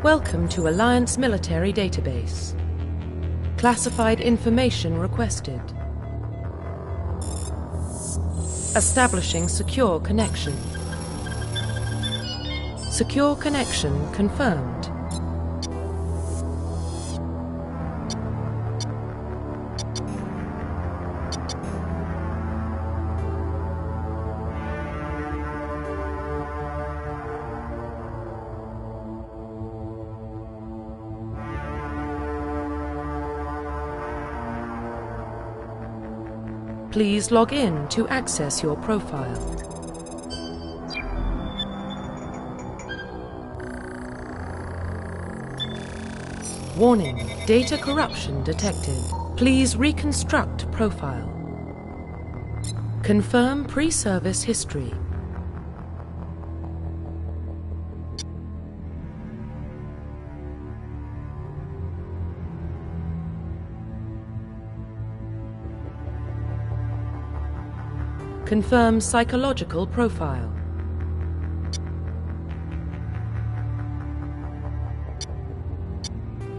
Welcome to Alliance Military Database. Classified information requested. Establishing secure connection. Secure connection confirmed. Please log in to access your profile. Warning, data corruption detected. Please reconstruct profile. Confirm pre-service history. Confirm psychological profile.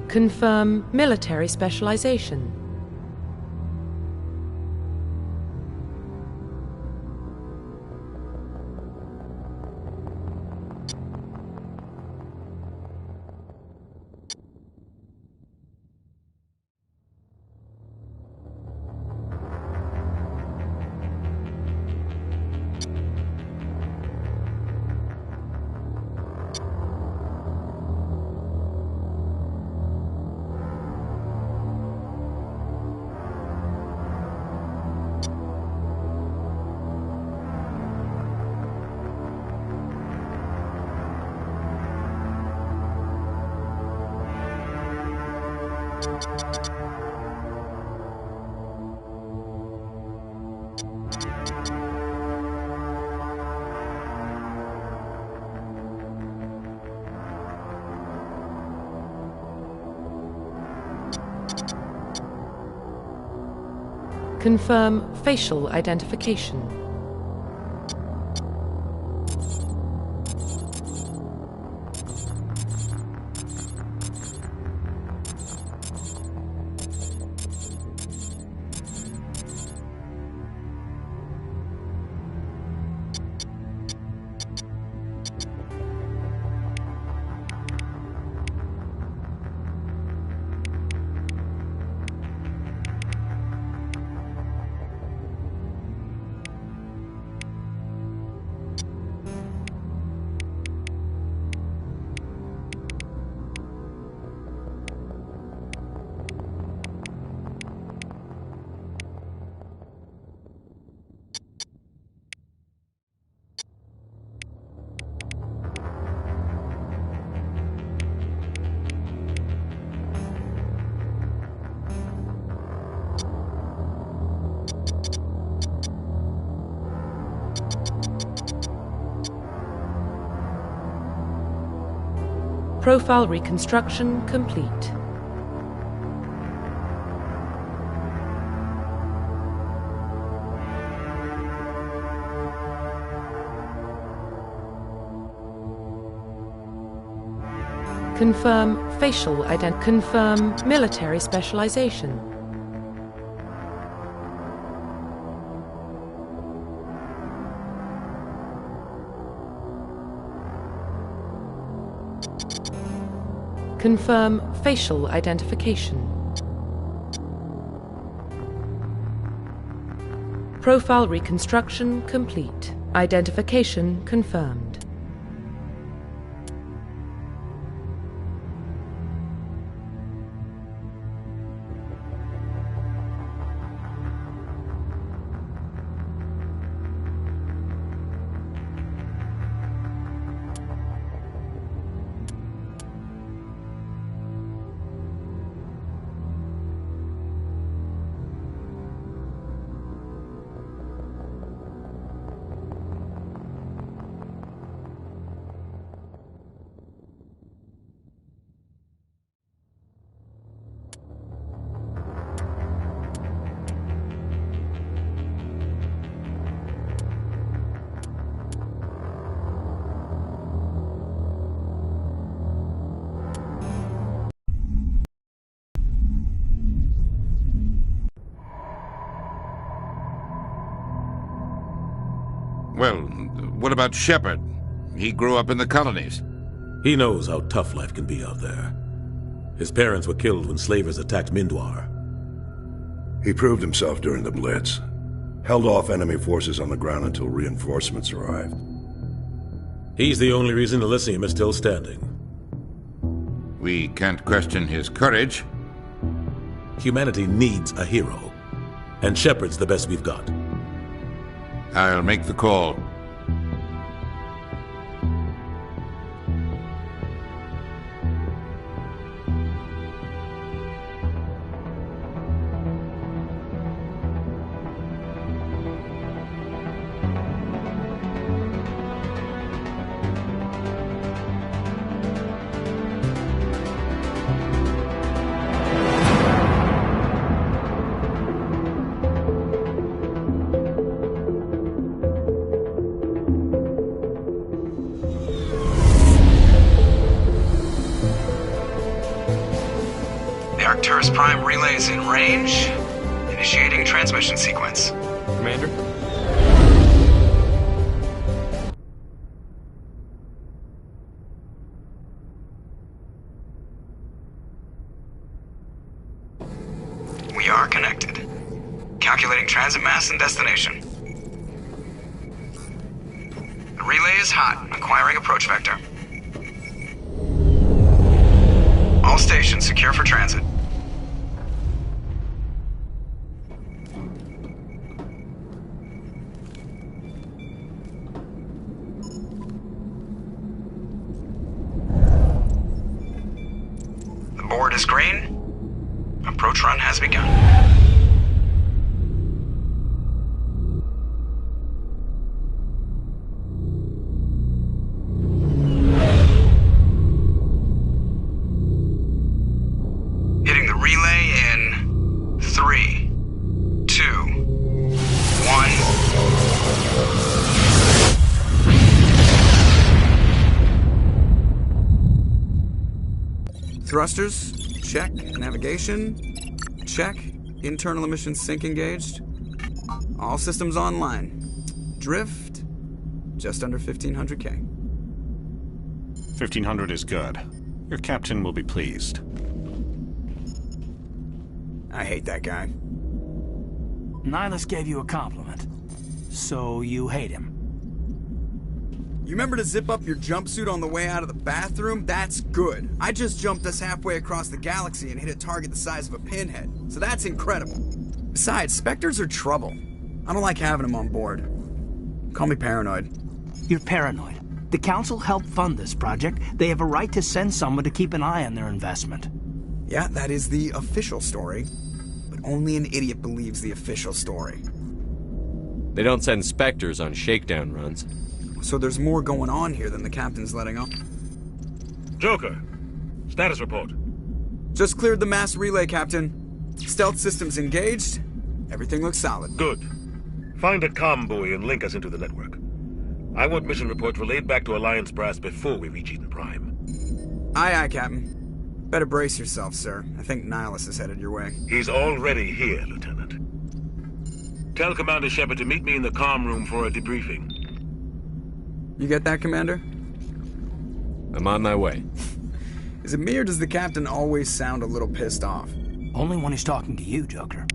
Confirm military specialization. Confirm facial identification. Profile reconstruction complete. Confirm facial identity. Confirm military specialization. Confirm facial identification. Profile reconstruction complete. Identification confirmed. Well, what about Shepard? He grew up in the colonies. He knows how tough life can be out there. His parents were killed when slavers attacked Mindwar. He proved himself during the Blitz. Held off enemy forces on the ground until reinforcements arrived. He's the only reason Elysium is still standing. We can't question his courage. Humanity needs a hero, and Shepard's the best we've got. I'll make the call. Arcturus Prime relays in range. Initiating transmission sequence. Commander? We are connected. Calculating transit mass and destination. The relay is hot. Acquiring approach vector. All stations secure for transit. The board is green. Approach run has begun. Hitting the relay in 3, 2, 1. Thrusters, check. Navigation, check. Internal emission sync engaged. All systems online. Drift, just under 1500K. 1500 is good. Your captain will be pleased. I hate that guy. Nihilus gave you a compliment. So you hate him. You remember to zip up your jumpsuit on the way out of the bathroom? That's good. I just jumped us halfway across the galaxy and hit a target the size of a pinhead. So that's incredible. Besides, Spectres are trouble. I don't like having them on board. Call me paranoid. You're paranoid. The Council helped fund this project. They have a right to send someone to keep an eye on their investment. Yeah, that is the official story. But only an idiot believes the official story. They don't send Spectres on shakedown runs. So there's more going on here than the captain's letting on. Joker, status report. Just cleared the mass relay, Captain. Stealth systems engaged. Everything looks solid. Good. Find a comm buoy and link us into the network. I want mission reports relayed back to Alliance Brass before we reach Eden Prime. Aye, aye, Captain. Better brace yourself, sir. I think Nihilus is headed your way. He's already here, Lieutenant. Tell Commander Shepard to meet me in the comm room for a debriefing. You get that, Commander? I'm on my way. Is it me or does the captain always sound a little pissed off? Only when he's talking to you, Joker.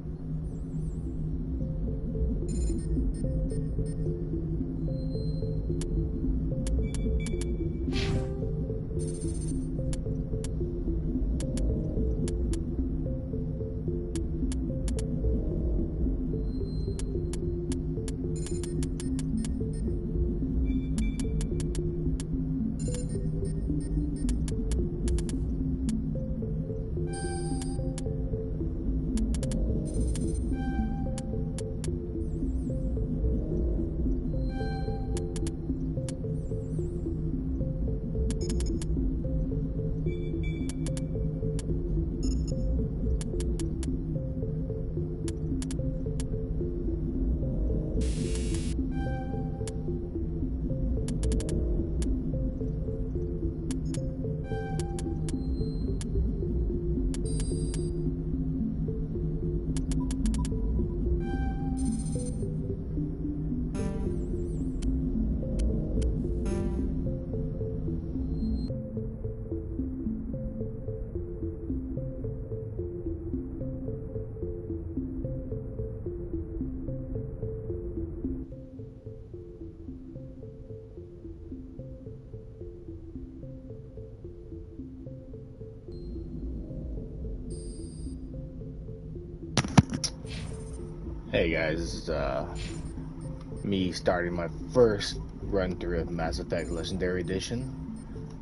Hey guys, this is me starting my first run through of Mass Effect Legendary Edition.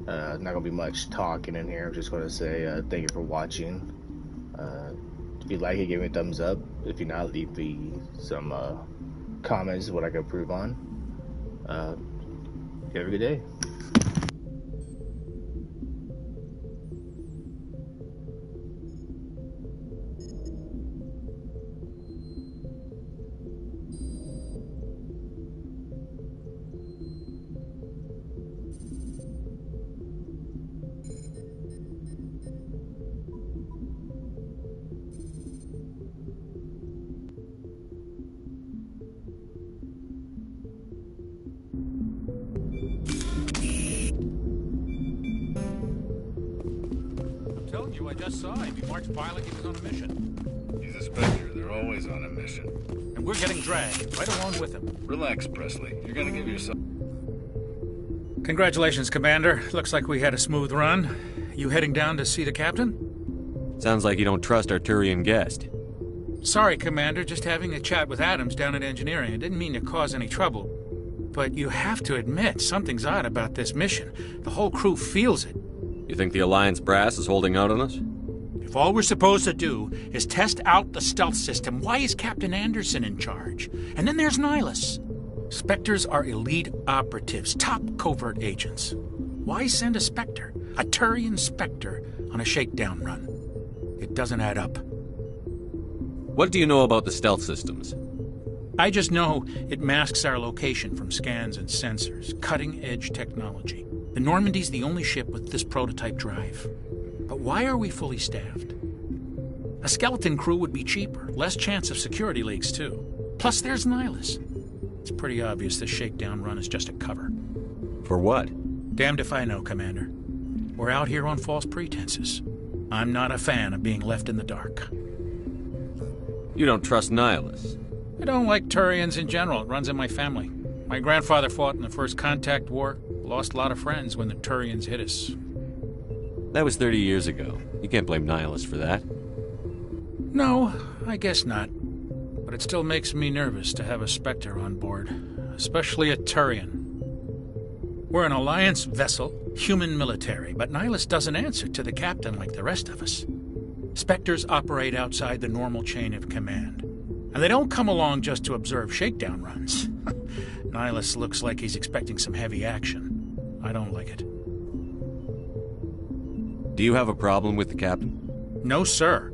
Not gonna be much talking in here. I'm just gonna say thank you for watching. If you like it, give me a thumbs up. If you're not, leave me some comments what I can improve on. You have a good day. I just saw him. He marched by like he was on a mission. He's a Spectre. They're always on a mission. And we're getting dragged, right along with him. Relax, Presley. You're gonna give yourself... Congratulations, Commander. Looks like we had a smooth run. You heading down to see the captain? Sounds like you don't trust our Turian guest. Sorry, Commander. Just having a chat with Adams down at engineering. I didn't mean to cause any trouble. But you have to admit, something's odd about this mission. The whole crew feels it. You think the Alliance brass is holding out on us? If all we're supposed to do is test out the stealth system, why is Captain Anderson in charge? And then there's Nihlus. Spectres are elite operatives, top covert agents. Why send a Spectre, a Turian Spectre, on a shakedown run? It doesn't add up. What do you know about the stealth systems? I just know it masks our location from scans and sensors, cutting-edge technology. The Normandy's the only ship with this prototype drive. But why are we fully staffed? A skeleton crew would be cheaper, less chance of security leaks too. Plus there's Nihlus. It's pretty obvious this shakedown run is just a cover. For what? Damned if I know, Commander. We're out here on false pretenses. I'm not a fan of being left in the dark. You don't trust Nihlus? I don't like Turians in general. It runs in my family. My grandfather fought in the First Contact War. Lost a lot of friends when the Turians hit us. That was 30 years ago. You can't blame Nihlus for that. No, I guess not. But it still makes me nervous to have a Spectre on board. Especially a Turian. We're an Alliance vessel, human military, but Nihlus doesn't answer to the captain like the rest of us. Spectres operate outside the normal chain of command. And they don't come along just to observe shakedown runs. Nihlus looks like he's expecting some heavy action. I don't like it. Do you have a problem with the captain? No, sir.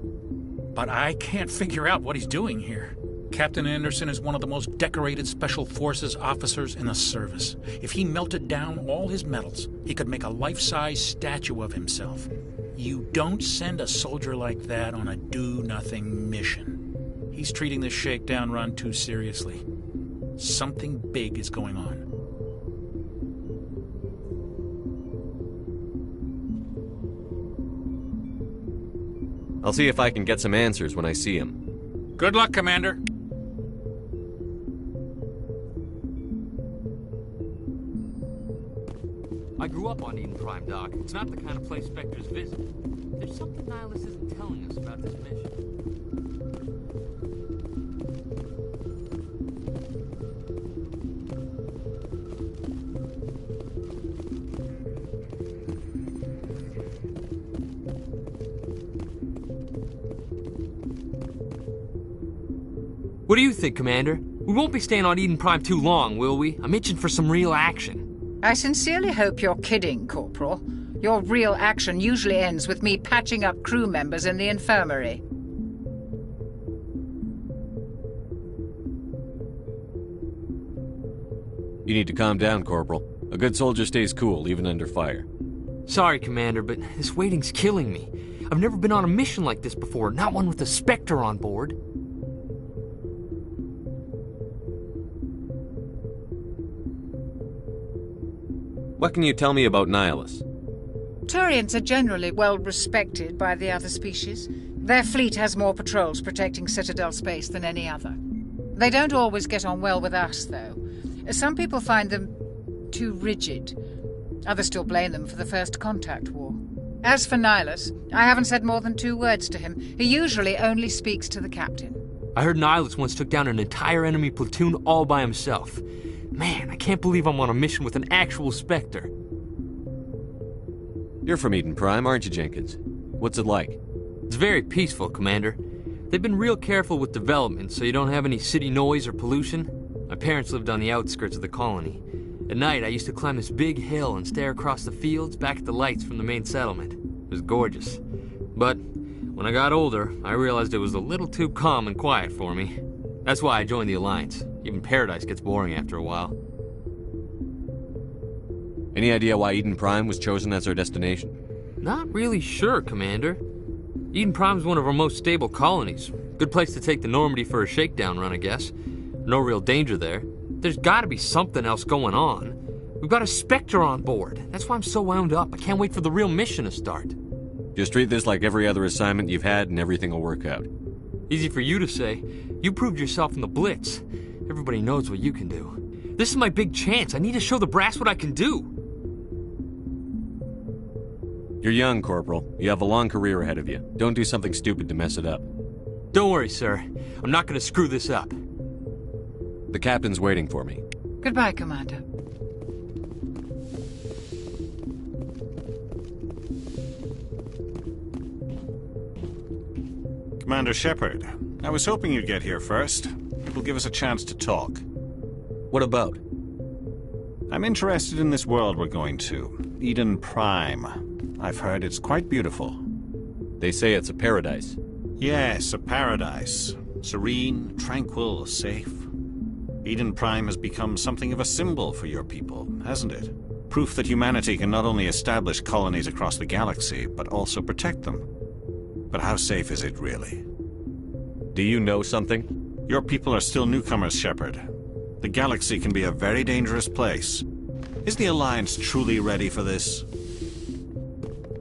But I can't figure out what he's doing here. Captain Anderson is one of the most decorated Special Forces officers in the service. If he melted down all his medals, he could make a life-size statue of himself. You don't send a soldier like that on a do-nothing mission. He's treating this shakedown run too seriously. Something big is going on. I'll see if I can get some answers when I see him. Good luck, Commander. I grew up on Eden Prime, Doc. It's not the kind of place Spectres visit. There's something Nihlus isn't telling us about this mission. What do you think, Commander? We won't be staying on Eden Prime too long, will we? I'm itching for some real action. I sincerely hope you're kidding, Corporal. Your real action usually ends with me patching up crew members in the infirmary. You need to calm down, Corporal. A good soldier stays cool, even under fire. Sorry, Commander, but this waiting's killing me. I've never been on a mission like this before, not one with a Spectre on board. What can you tell me about Nihlus? Turians are generally well respected by the other species. Their fleet has more patrols protecting Citadel space than any other. They don't always get on well with us, though. Some people find them too rigid. Others still blame them for the First Contact War. As for Nihlus, I haven't said more than 2 words to him. He usually only speaks to the captain. I heard Nihilus once took down an entire enemy platoon all by himself. Man, I can't believe I'm on a mission with an actual Spectre. You're from Eden Prime, aren't you, Jenkins? What's it like? It's very peaceful, Commander. They've been real careful with development, so you don't have any city noise or pollution. My parents lived on the outskirts of the colony. At night, I used to climb this big hill and stare across the fields back at the lights from the main settlement. It was gorgeous. But when I got older, I realized it was a little too calm and quiet for me. That's why I joined the Alliance. Even Paradise gets boring after a while. Any idea why Eden Prime was chosen as our destination? Not really sure, Commander. Eden Prime's one of our most stable colonies. Good place to take the Normandy for a shakedown run, I guess. No real danger there. There's gotta be something else going on. We've got a Spectre on board. That's why I'm so wound up. I can't wait for the real mission to start. Just treat this like every other assignment you've had and everything will work out. Easy for you to say. You proved yourself in the Blitz. Everybody knows what you can do. This is my big chance. I need to show the brass what I can do. You're young, Corporal. You have a long career ahead of you. Don't do something stupid to mess it up. Don't worry, sir. I'm not gonna screw this up. The captain's waiting for me. Goodbye, Commander. Commander Shepard, I was hoping you'd get here first. It will give us a chance to talk. What about? I'm interested in this world we're going to, Eden Prime. I've heard it's quite beautiful. They say it's a paradise. Yes, a paradise. Serene, tranquil, safe. Eden Prime has become something of a symbol for your people, hasn't it? Proof that humanity can not only establish colonies across the galaxy, but also protect them. But how safe is it, really? Do you know something? Your people are still newcomers, Shepard. The galaxy can be a very dangerous place. Is the Alliance truly ready for this?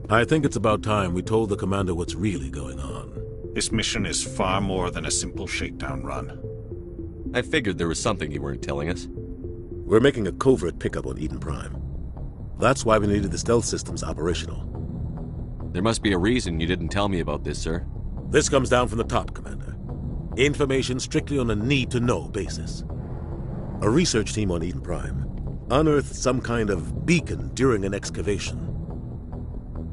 I think it's about time we told the Commander what's really going on. This mission is far more than a simple shakedown run. I figured there was something you weren't telling us. We're making a covert pickup on Eden Prime. That's why we needed the stealth systems operational. There must be a reason you didn't tell me about this, sir. This comes down from the top, Commander. Information strictly on a need-to-know basis. A research team on Eden Prime unearthed some kind of beacon during an excavation.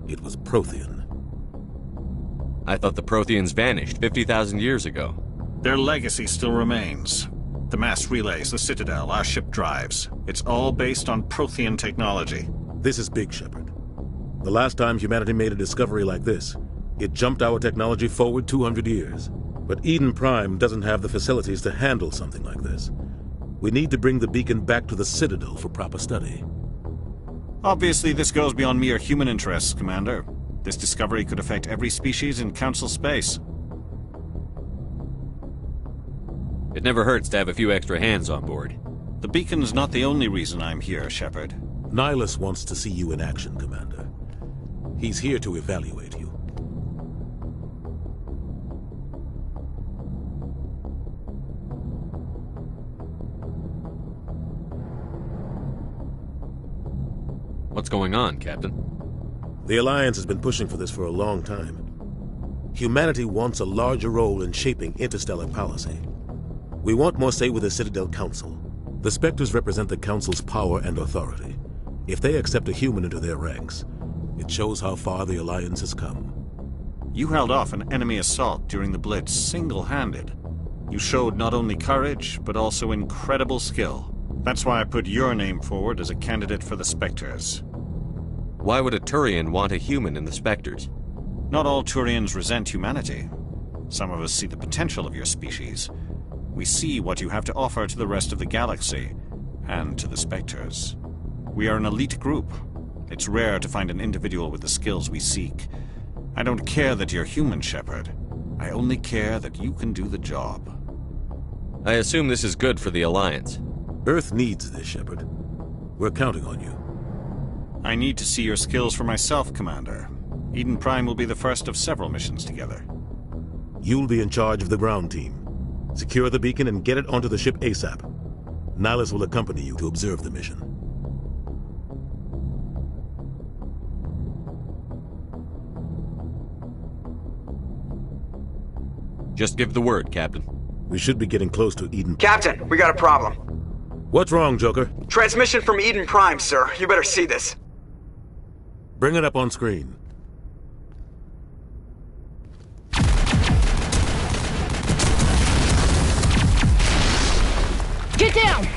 It was Prothean. I thought the Protheans vanished 50,000 years ago. Their legacy still remains. The mass relays, the Citadel, our ship drives. It's all based on Prothean technology. This is big, Shepard. The last time humanity made a discovery like this, it jumped our technology forward 200 years. But Eden Prime doesn't have the facilities to handle something like this. We need to bring the beacon back to the Citadel for proper study. Obviously, this goes beyond mere human interests, Commander. This discovery could affect every species in Council space. It never hurts to have a few extra hands on board. The beacon's not the only reason I'm here, Shepard. Nihilus wants to see you in action, Commander. He's here to evaluate you. What's going on, Captain? The Alliance has been pushing for this for a long time. Humanity wants a larger role in shaping interstellar policy. We want more say with the Citadel Council. The Spectres represent the Council's power and authority. If they accept a human into their ranks, it shows how far the Alliance has come. You held off an enemy assault during the Blitz single-handed. You showed not only courage, but also incredible skill. That's why I put your name forward as a candidate for the Spectres. Why would a Turian want a human in the Spectres? Not all Turians resent humanity. Some of us see the potential of your species. We see what you have to offer to the rest of the galaxy, and to the Spectres. We are an elite group. It's rare to find an individual with the skills we seek. I don't care that you're human, Shepard. I only care that you can do the job. I assume this is good for the Alliance. Earth needs this, Shepard. We're counting on you. I need to see your skills for myself, Commander. Eden Prime will be the first of several missions together. You'll be in charge of the ground team. Secure the beacon and get it onto the ship ASAP. Nihilus will accompany you to observe the mission. Just give the word, Captain. We should be getting close to Eden. Captain, we got a problem. What's wrong, Joker? Transmission from Eden Prime, sir. You better see this. Bring it up on screen. Get down!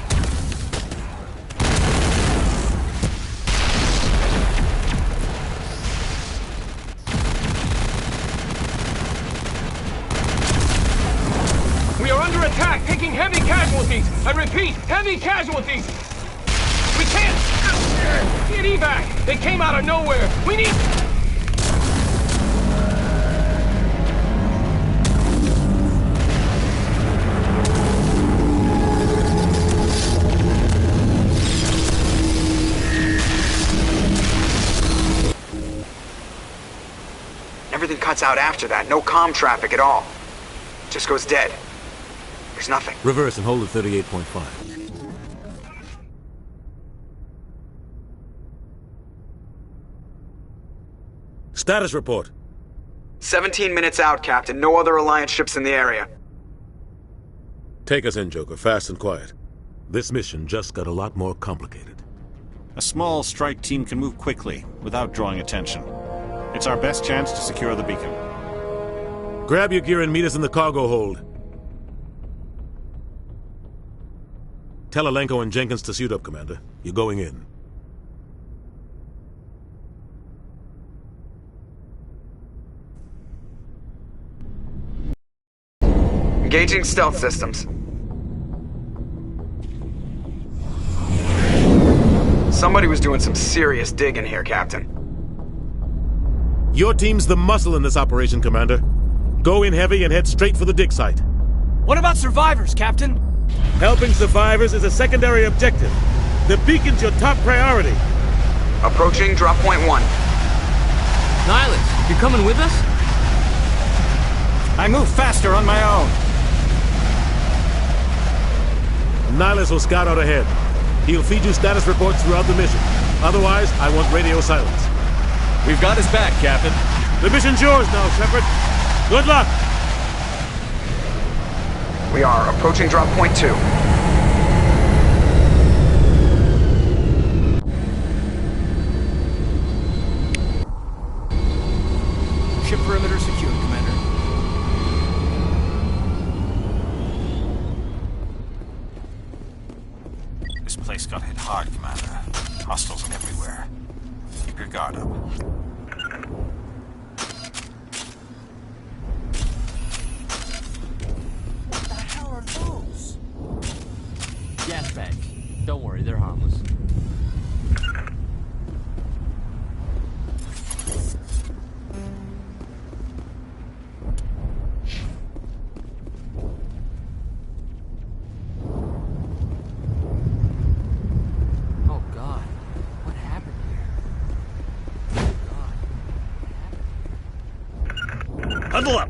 We are under attack, taking heavy casualties. I repeat, heavy casualties. We can't get evac. They came out of nowhere. We need... Everything cuts out after that. No comm traffic at all. Just goes dead. There's nothing. Reverse and hold at 38.5. Status report. 17 minutes out, Captain. No other Alliance ships in the area. Take us in, Joker, fast and quiet. This mission just got a lot more complicated. A small strike team can move quickly, without drawing attention. It's our best chance to secure the beacon. Grab your gear and meet us in the cargo hold. Tell Alenko and Jenkins to suit up, Commander. You're going in. Engaging stealth systems. Somebody was doing some serious digging here, Captain. Your team's the muscle in this operation, Commander. Go in heavy and head straight for the dig site. What about survivors, Captain? Helping survivors is a secondary objective. The beacon's your top priority. Approaching drop point 1. Nihilus, you coming with us? I move faster on my own. Nihilus will scout out ahead. He'll feed you status reports throughout the mission. Otherwise, I want radio silence. We've got his back, Captain. The mission's yours now, Shepard. Good luck! We are approaching drop point 2. Ship perimeter secured, Commander. This place got hit hard, Commander. Hostiles everywhere. Keep your guard up. Gas bags. Don't worry, they're harmless. Oh God, what happened here? Oh God. Huddle up!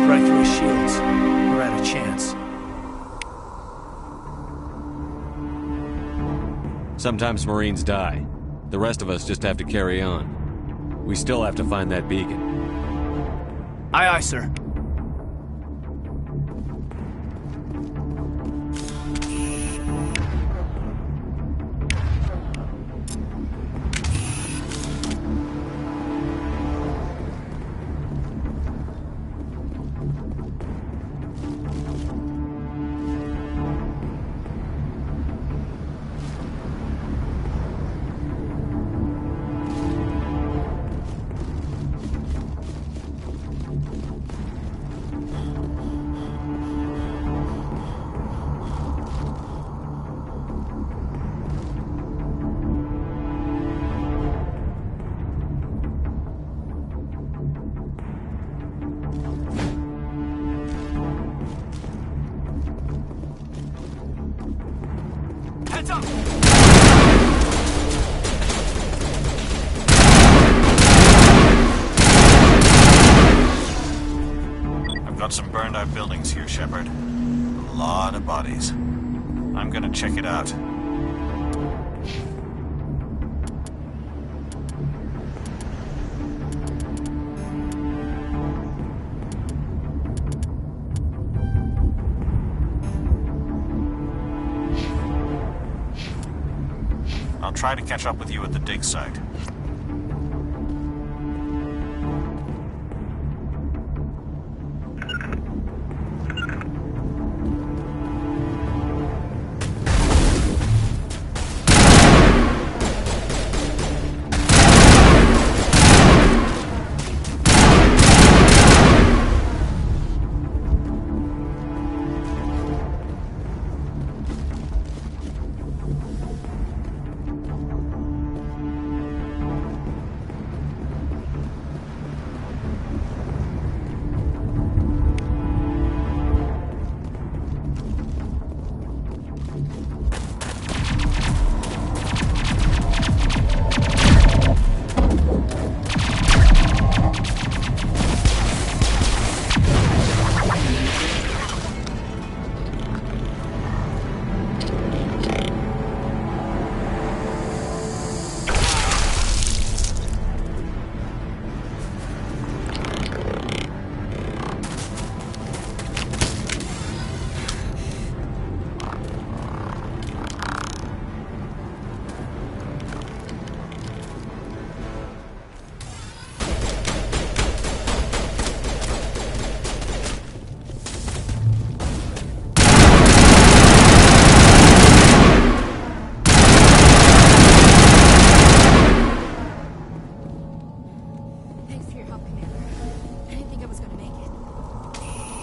Right through his shields. We're out of chance. Sometimes Marines die. The rest of us just have to carry on. We still have to find that beacon. Aye, aye, sir. Got some burned out buildings here, Shepard. A lot of bodies. I'm gonna check it out. I'll try to catch up with you at the dig site.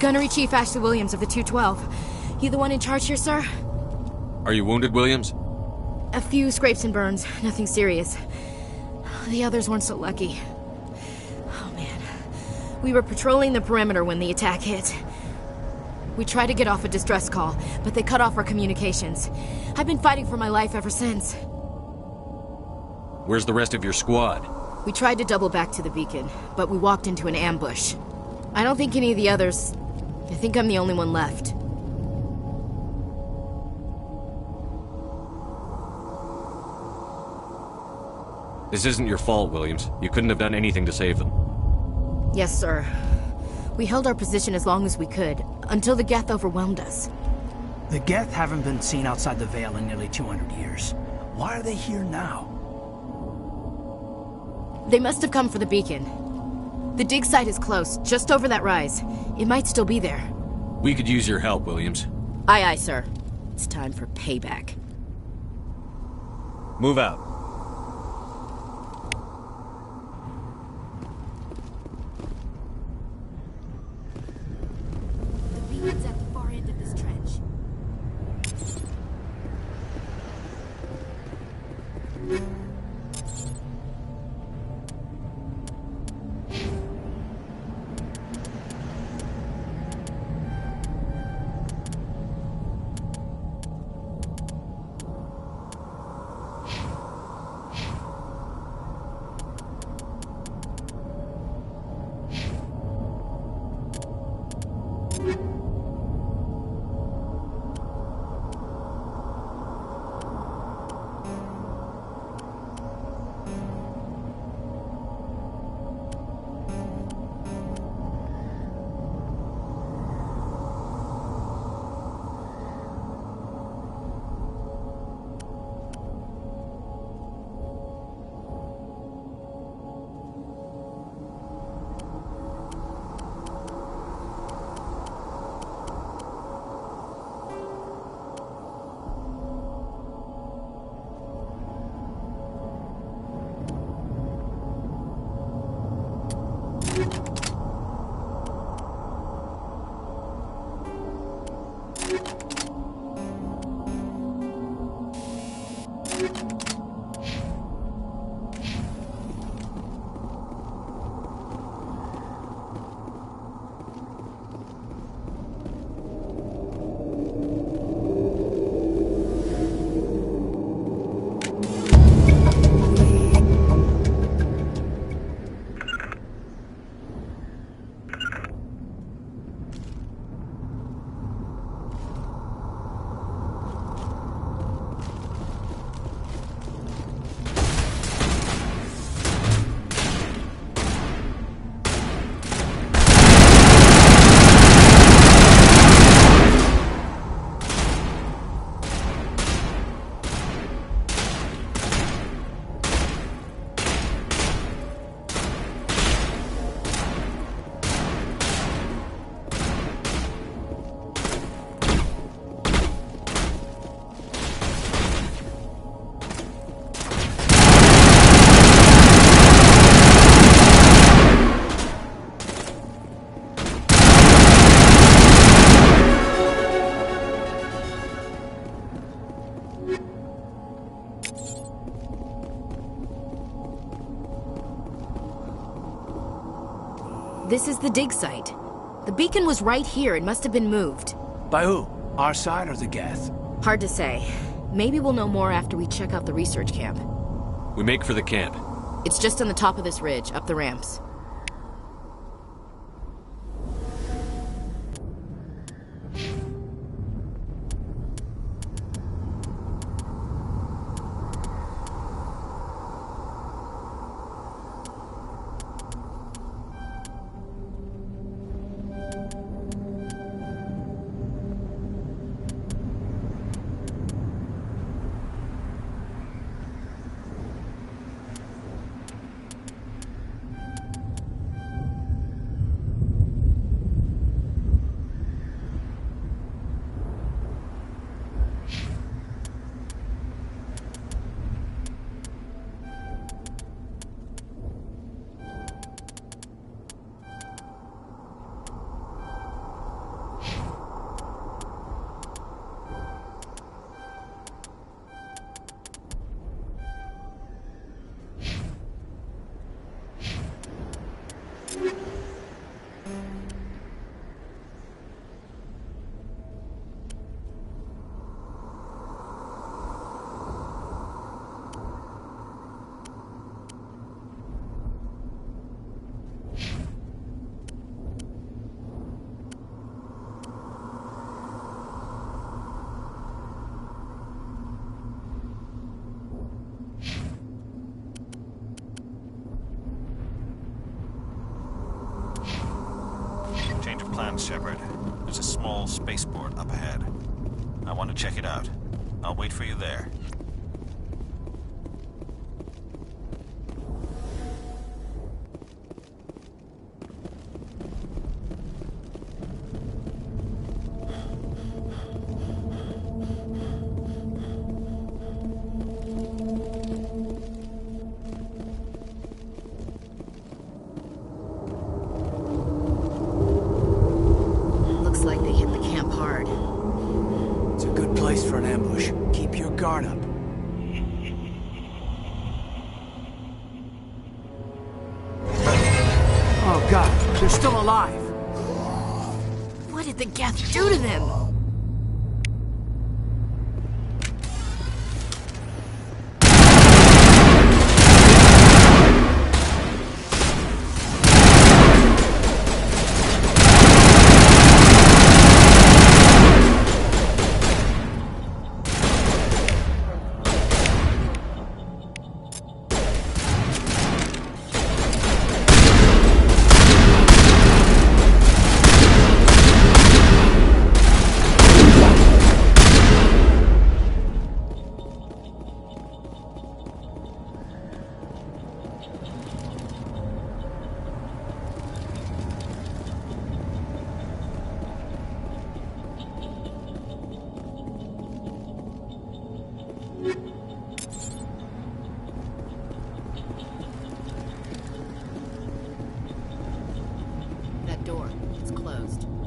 Gunnery Chief Ashley Williams of the 212. You the one in charge here, sir? Are you wounded, Williams? A few scrapes and burns, nothing serious. The others weren't so lucky. Oh man. We were patrolling the perimeter when the attack hit. We tried to get off a distress call, but they cut off our communications. I've been fighting for my life ever since. Where's the rest of your squad? We tried to double back to the beacon, but we walked into an ambush. I don't think any of the others... I think I'm the only one left. This isn't your fault, Williams. You couldn't have done anything to save them. Yes, sir. We held our position as long as we could, until the Geth overwhelmed us. The Geth haven't been seen outside the Veil in nearly 200 years. Why are they here now? They must have come for the beacon. The dig site is close, just over that rise. It might still be there. We could use your help, Williams. Aye, aye, sir. It's time for payback. Move out. The beacon's at the far end of this trench. This is the dig site. The beacon was right here. It must have been moved. By who? Our side or the Geth? Hard to say. Maybe we'll know more after we check out the research camp. We make for the camp. It's just on the top of this ridge, up the ramps. Plans, Shepard. There's a small spaceport up ahead. I want to check it out. I'll wait for you there. What did the Geth do to them?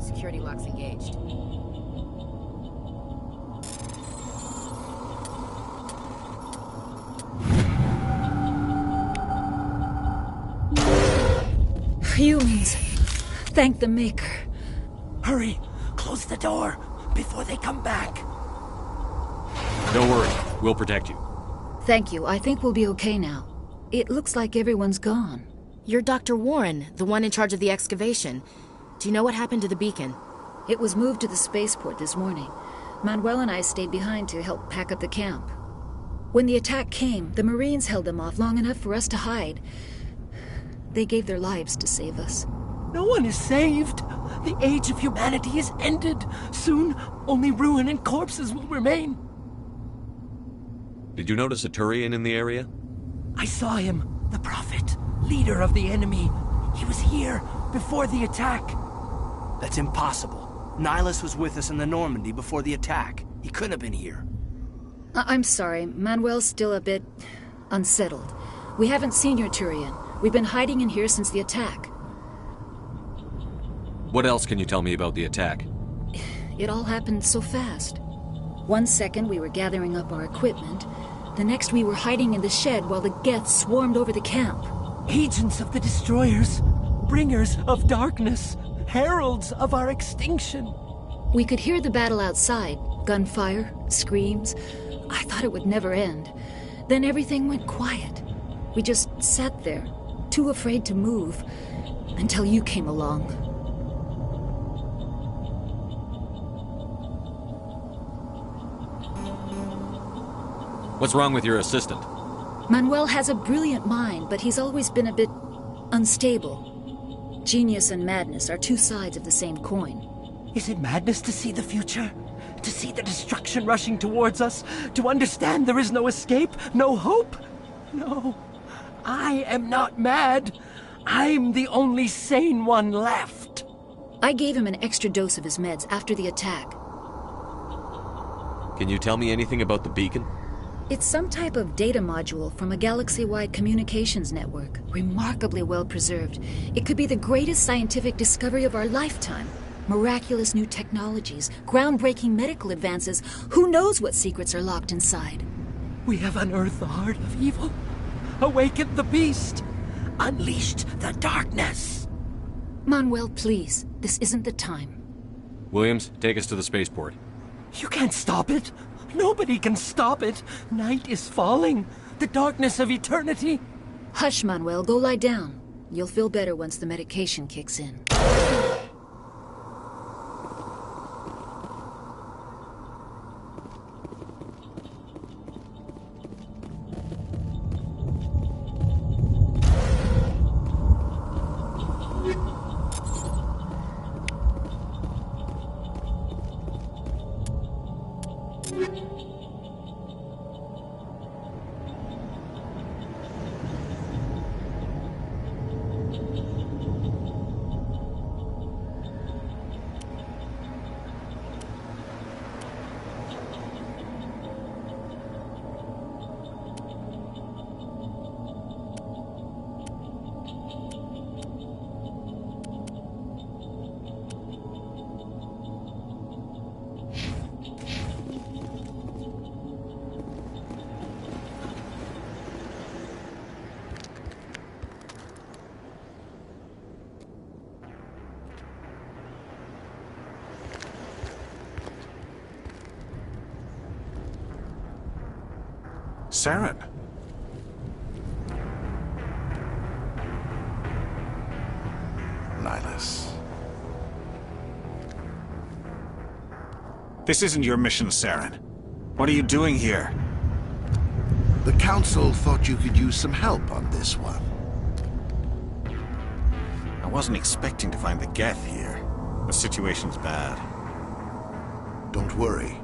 Security locks engaged. Humans. Thank the Maker. Hurry! Close the door before they come back. Don't worry. We'll protect you. Thank you. I think we'll be okay now. It looks like everyone's gone. You're Dr. Warren, the one in charge of the excavation. Do you know what happened to the beacon? It was moved to the spaceport this morning. Manuel and I stayed behind to help pack up the camp. When the attack came, the Marines held them off long enough for us to hide. They gave their lives to save us. No one is saved. The age of humanity is ended. Soon, only ruin and corpses will remain. Did you notice a Turian in the area? I saw him, the Prophet, leader of the enemy. He was here before the attack. That's impossible. Nihilus was with us in the Normandy before the attack. He couldn't have been here. I'm sorry. Manuel's still a bit unsettled. We haven't seen your Turian. We've been hiding in here since the attack. What else can you tell me about the attack? It all happened so fast. 1 second we were gathering up our equipment. The next we were hiding in the shed while the Geth swarmed over the camp. Agents of the destroyers. bringers of darkness, heralds of our extinction. We could hear the battle outside. Gunfire, screams. I thought it would never end. Then everything went quiet. We just sat there, too afraid to move, until you came along. What's wrong with your assistant? Manuel has a brilliant mind, but he's always been a bit unstable. Genius and madness are two sides of the same coin. Is it madness to see the future? To see the destruction rushing towards us? To understand there is no escape? No hope? No. I am not mad. I'm the only sane one left. I gave him an extra dose of his meds after the attack. Can you tell me anything about the beacon? It's some type of data module from a galaxy-wide communications network. Remarkably well preserved. It could be the greatest scientific discovery of our lifetime. Miraculous new technologies, groundbreaking medical advances. Who knows what secrets are locked inside? We have unearthed the heart of evil, awakened the beast, unleashed the darkness. Manuel, please. This isn't the time. Williams, take us to the spaceport. You can't stop it. Nobody can stop it. Night is falling. The darkness of eternity. Hush, Manuel. Go lie down. You'll feel better once the medication kicks in. Saren. Nihilus. This isn't your mission, Saren. What are you doing here? The Council thought you could use some help on this one. I wasn't expecting to find the Geth here. The situation's bad. Don't worry.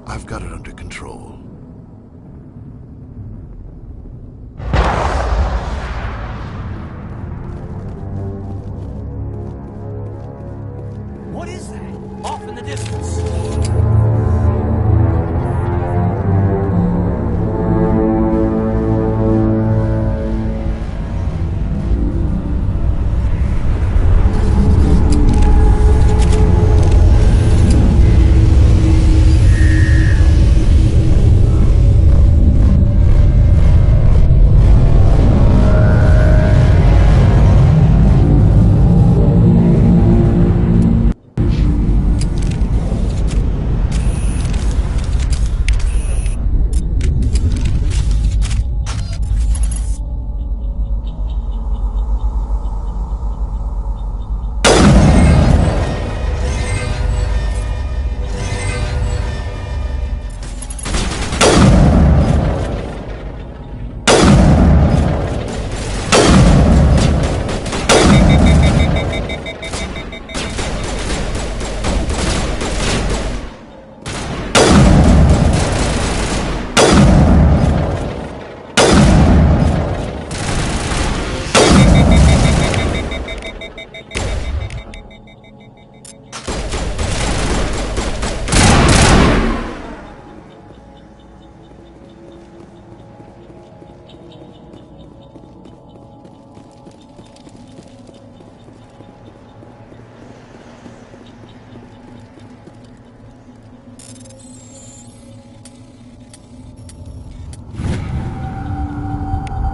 I've got it under control. What is that? Off in the distance.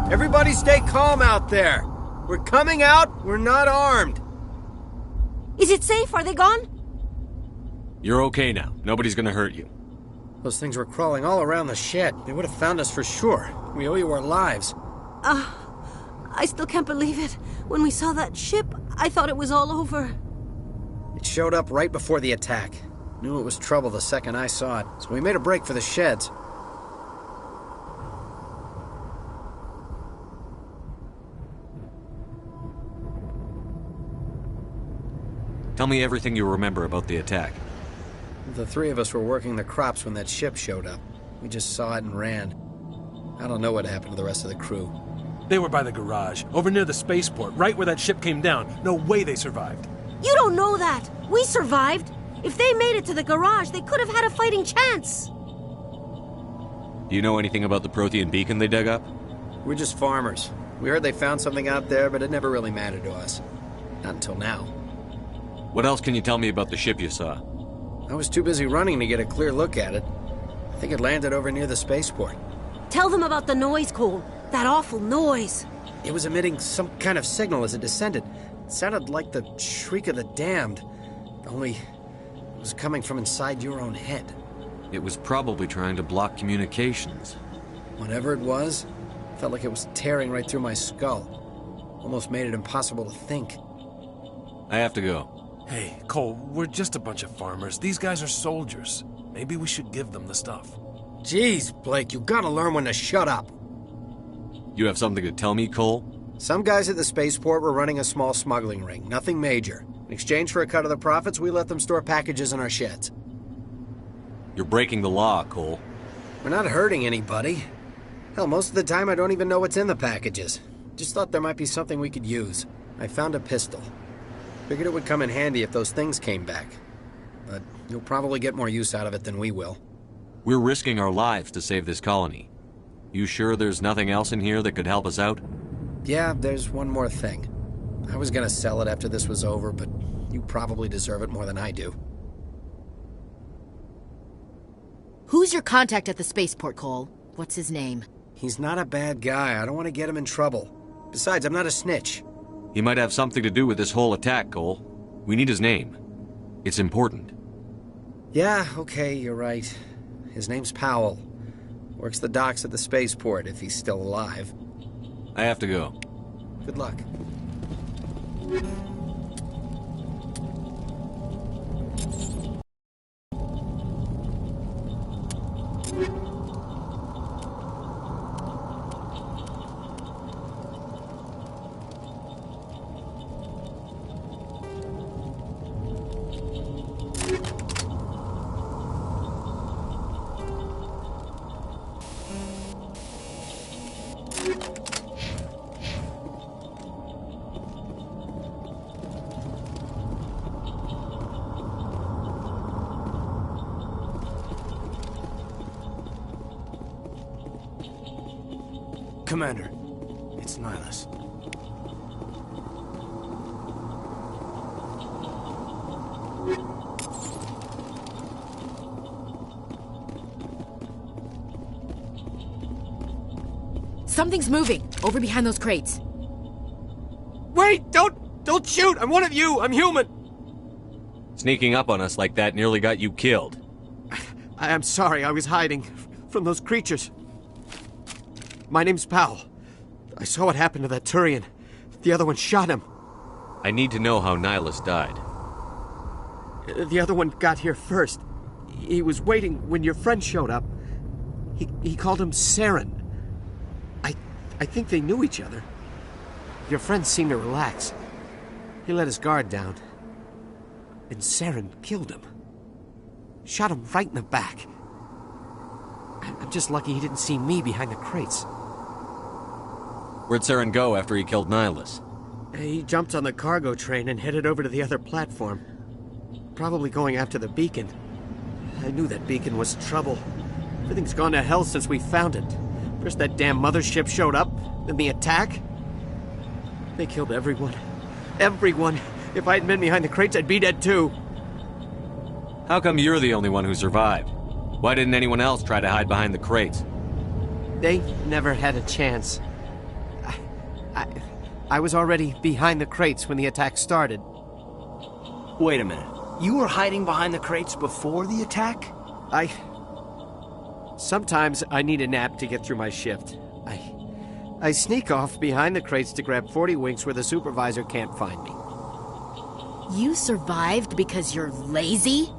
Everybody stay calm out there! We're coming out. We're not armed. Is it safe? Are they gone? You're okay now. Nobody's gonna hurt you. Those things were crawling all around the shed. They would have found us for sure. We owe you our lives. I still can't believe it. When we saw that ship, I thought it was all over. It showed up right before the attack. Knew it was trouble the second I saw it, so we made a break for the sheds. Tell me everything you remember about the attack. The three of us were working the crops when that ship showed up. We just saw it and ran. I don't know what happened to the rest of the crew. They were by the garage, over near the spaceport, right where that ship came down. No way they survived. You don't know that. We survived. If they made it to the garage, they could have had a fighting chance. Do you know anything about the Prothean beacon they dug up? We're just farmers. We heard they found something out there, but it never really mattered to us. Not until now. What else can you tell me about the ship you saw? I was too busy running to get a clear look at it. I think it landed over near the spaceport. Tell them about the noise, Cole. That awful noise. It was emitting some kind of signal as it descended. It sounded like the shriek of the damned. Only it was coming from inside your own head. It was probably trying to block communications. Whatever it was, felt like it was tearing right through my skull. Almost made it impossible to think. I have to go. Hey, Cole, we're just a bunch of farmers. These guys are soldiers. Maybe we should give them the stuff. Jeez, Blake, you gotta learn when to shut up. You have something to tell me, Cole? Some guys at the spaceport were running a small smuggling ring, nothing major. In exchange for a cut of the profits, we let them store packages in our sheds. You're breaking the law, Cole. We're not hurting anybody. Hell, most of the time I don't even know what's in the packages. Just thought there might be something we could use. I found a pistol. Figured it would come in handy if those things came back. But you'll probably get more use out of it than we will. We're risking our lives to save this colony. You sure there's nothing else in here that could help us out? Yeah, there's one more thing. I was gonna sell it after this was over, but you probably deserve it more than I do. Who's your contact at the spaceport, Cole? What's his name? He's not a bad guy. I don't want to get him in trouble. Besides, I'm not a snitch. He might have something to do with this whole attack, Cole. We need his name. It's important. Yeah, okay, you're right. His name's Powell. Works the docks at the spaceport, if he's still alive. I have to go. Good luck. Commander, it's Nihilus. Something's moving, over behind those crates. Wait! Don't shoot! I'm one of you! I'm human! Sneaking up on us like that nearly got you killed. I'm sorry, I was hiding from those creatures. My name's Powell. I saw what happened to that Turian. The other one shot him. I need to know how Nihilus died. The other one got here first. He was waiting when your friend showed up. He called him Saren. I think they knew each other. Your friend seemed to relax. He let his guard down. And Saren killed him. Shot him right in the back. I'm just lucky he didn't see me behind the crates. Where'd Saren go after he killed Nihilus? He jumped on the cargo train and headed over to the other platform. Probably going after the beacon. I knew that beacon was trouble. Everything's gone to hell since we found it. First that damn mothership showed up, then the attack. They killed everyone. Everyone. If I'd been behind the crates, I'd be dead too. How come you're the only one who survived? Why didn't anyone else try to hide behind the crates? They never had a chance. I was already behind the crates when the attack started. Wait a minute. You were hiding behind the crates before the attack? Sometimes I need a nap to get through my shift. I sneak off behind the crates to grab 40 winks where the supervisor can't find me. You survived because you're lazy?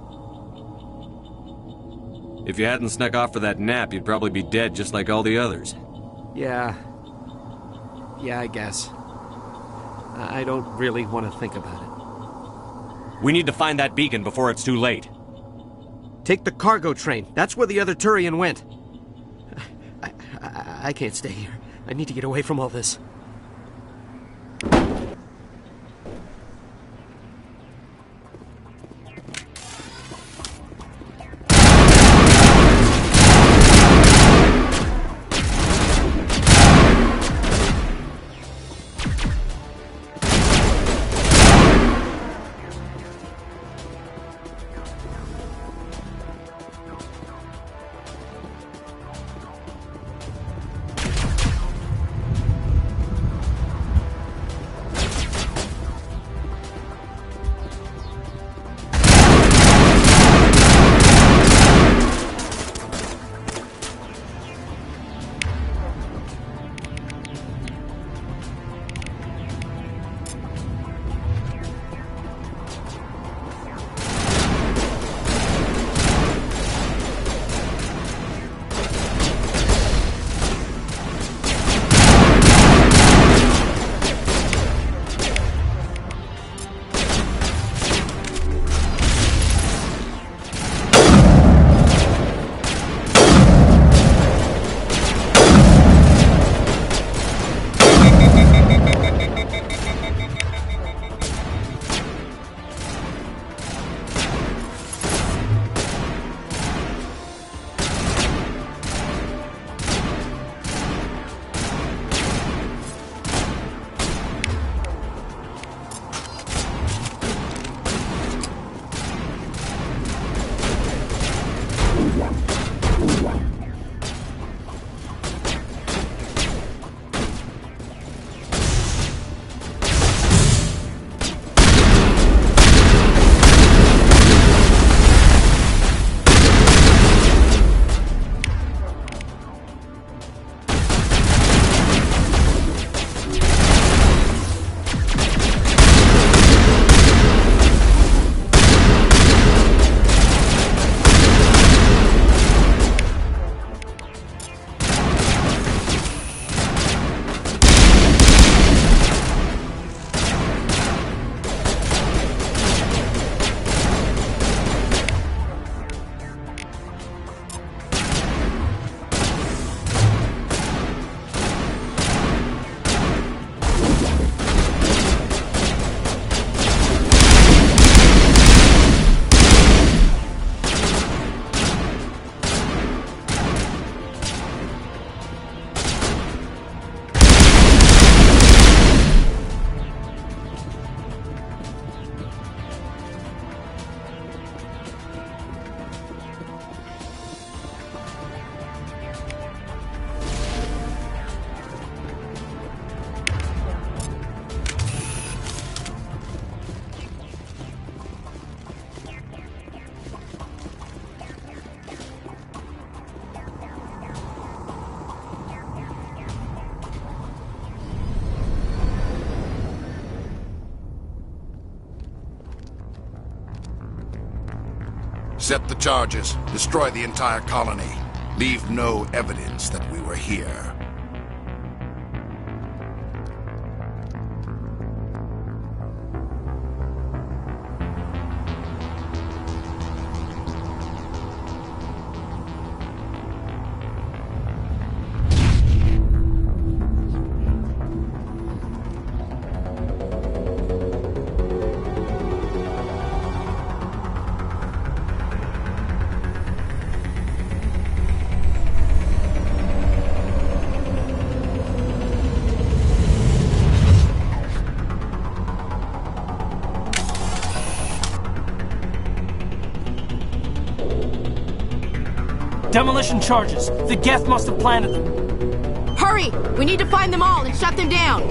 If you hadn't snuck off for that nap, you'd probably be dead just like all the others. Yeah, I guess. I don't really want to think about it. We need to find that beacon before it's too late. Take the cargo train. That's where the other Turian went. I can't stay here. I need to get away from all this. Set the charges. Destroy the entire colony. Leave no evidence that we were here. Demolition charges. The Geth must have planted them. Hurry! We need to find them all and shut them down!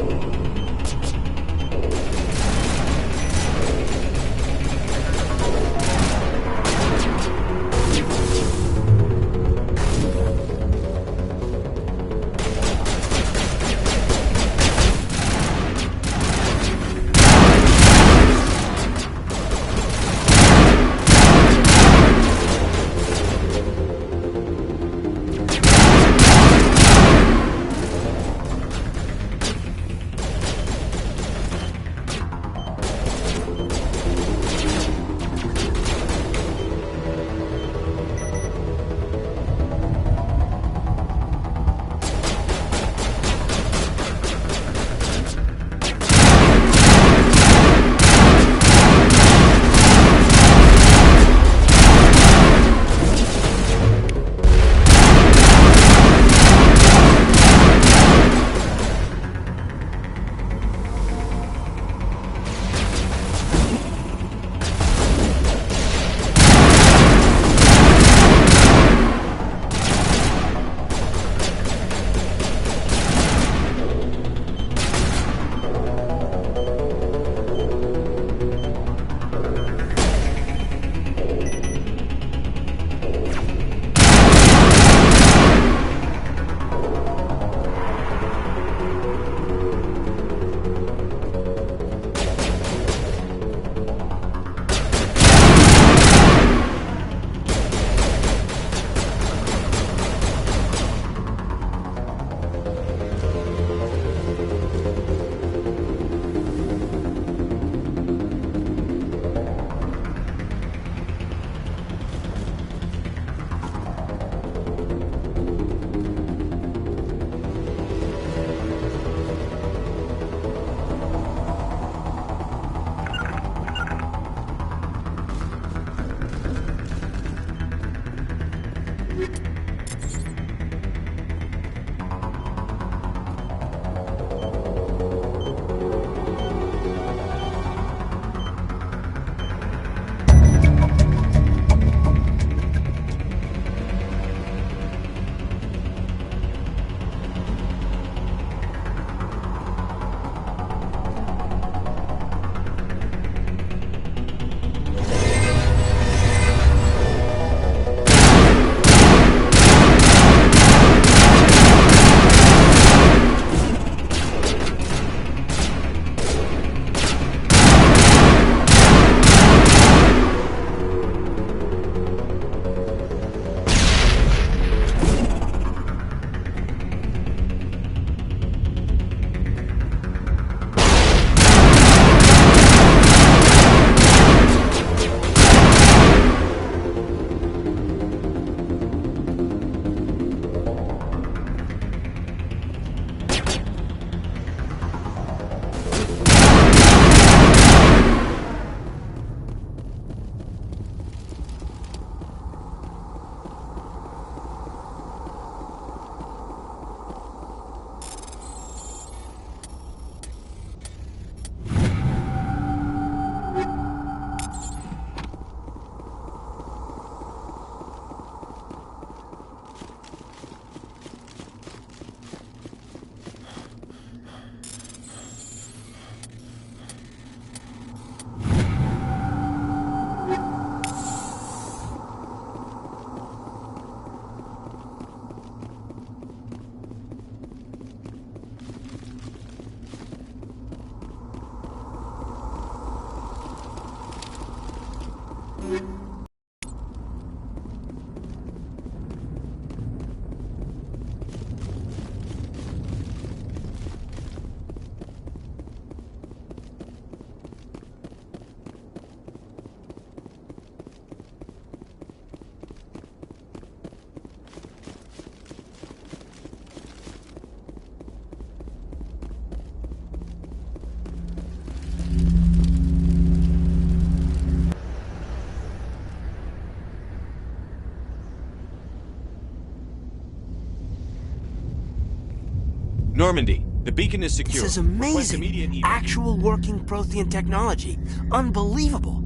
Normandy, the beacon is secure. This is amazing. Actual working Prothean technology. Unbelievable.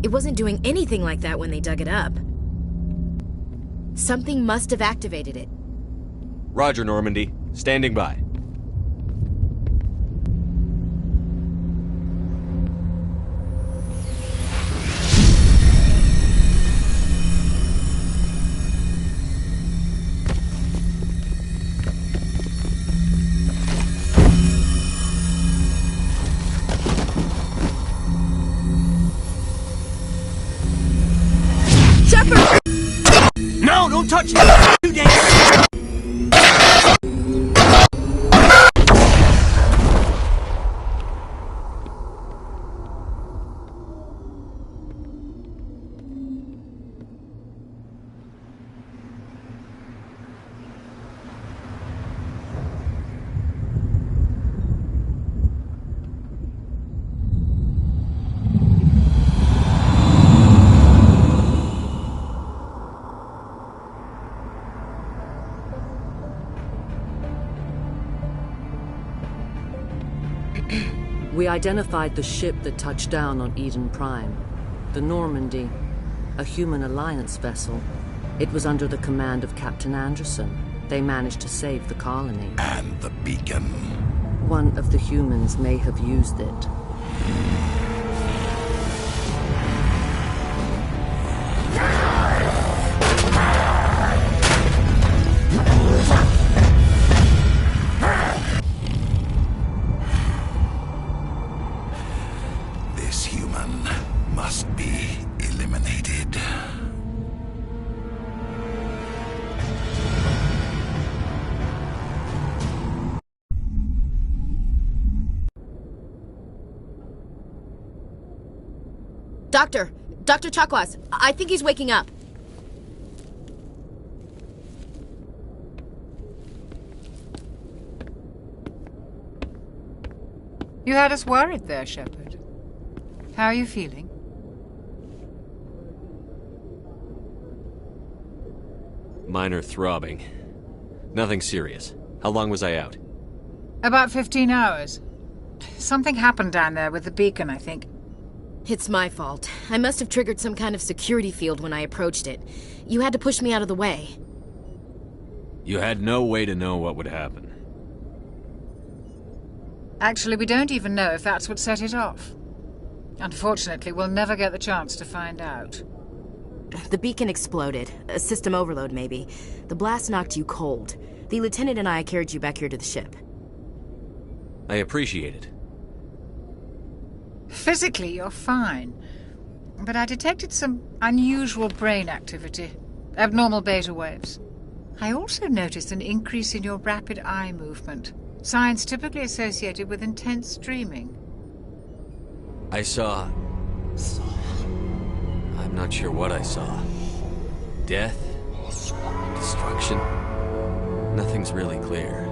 It wasn't doing anything like that when they dug it up. Something must have activated it. Roger, Normandy. Standing by. No, don't touch it! Too dangerous! We identified the ship that touched down on Eden Prime. The Normandy, a human alliance vessel. It was under the command of Captain Anderson. They managed to save the colony. And the beacon. One of the humans may have used it. This human must be eliminated. Dr. Chakwas, I think he's waking up. You had us worried there, Shepard. How are you feeling? Minor throbbing. Nothing serious. How long was I out? About 15 hours. Something happened down there with the beacon, I think. It's my fault. I must have triggered some kind of security field when I approached it. You had to push me out of the way. You had no way to know what would happen. Actually, we don't even know if that's what set it off. Unfortunately, we'll never get the chance to find out. The beacon exploded. A system overload, maybe. The blast knocked you cold. The lieutenant and I carried you back here to the ship. I appreciate it. Physically, you're fine. But I detected some unusual brain activity. Abnormal beta waves. I also noticed an increase in your rapid eye movement. Signs typically associated with intense dreaming. I saw... I'm not sure what I saw. Death? Destruction? Nothing's really clear.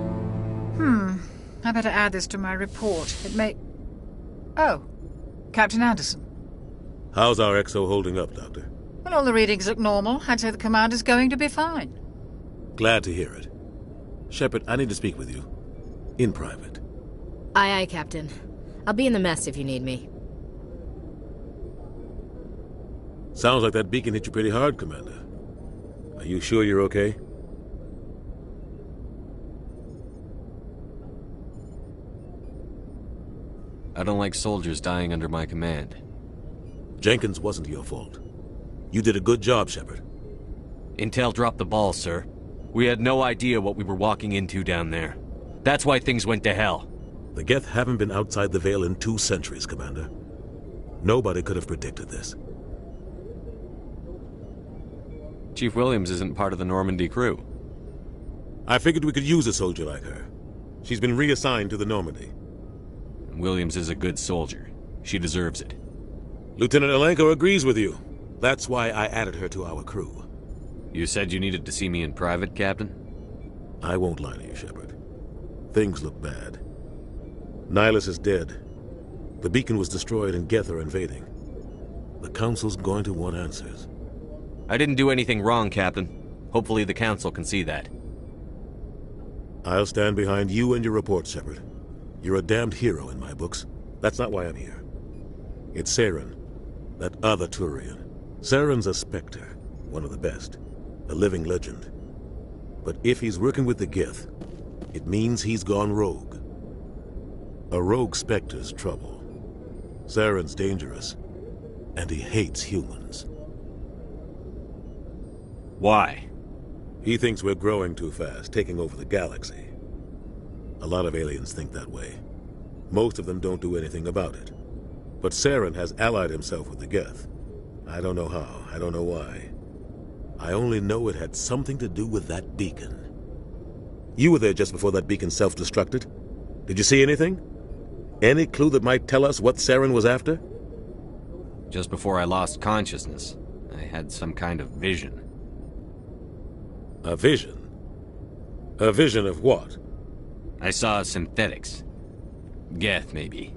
I better add this to my report. It may... Oh. Captain Anderson. How's our XO holding up, Doctor? Well, all the readings look normal. I'd say the commander's going to be fine. Glad to hear it. Shepard, I need to speak with you. In private. Aye, aye, Captain. I'll be in the mess if you need me. Sounds like that beacon hit you pretty hard, Commander. Are you sure you're okay? I don't like soldiers dying under my command. Jenkins wasn't your fault. You did a good job, Shepard. Intel dropped the ball, sir. We had no idea what we were walking into down there. That's why things went to hell. The Geth haven't been outside the Veil in 2 centuries, Commander. Nobody could have predicted this. Chief Williams isn't part of the Normandy crew. I figured we could use a soldier like her. She's been reassigned to the Normandy. Williams is a good soldier. She deserves it. Lieutenant Alenko agrees with you. That's why I added her to our crew. You said you needed to see me in private, Captain? I won't lie to you, Shepard. Things look bad. Nihilus is dead. The beacon was destroyed and Geth are invading. The Council's going to want answers. I didn't do anything wrong, Captain. Hopefully the Council can see that. I'll stand behind you and your report, Shepard. You're a damned hero in my books. That's not why I'm here. It's Saren, that other Turian. Saren's a Spectre, one of the best. A living legend. But if he's working with the Geth, it means he's gone rogue. A rogue Spectre's trouble. Saren's dangerous, and he hates humans. Why? He thinks we're growing too fast, taking over the galaxy. A lot of aliens think that way. Most of them don't do anything about it. But Saren has allied himself with the Geth. I don't know how, I don't know why. I only know it had something to do with that beacon. You were there just before that beacon self-destructed. Did you see anything? Any clue that might tell us what Saren was after? Just before I lost consciousness, I had some kind of vision. A vision? A vision of what? I saw synthetics. Geth, maybe.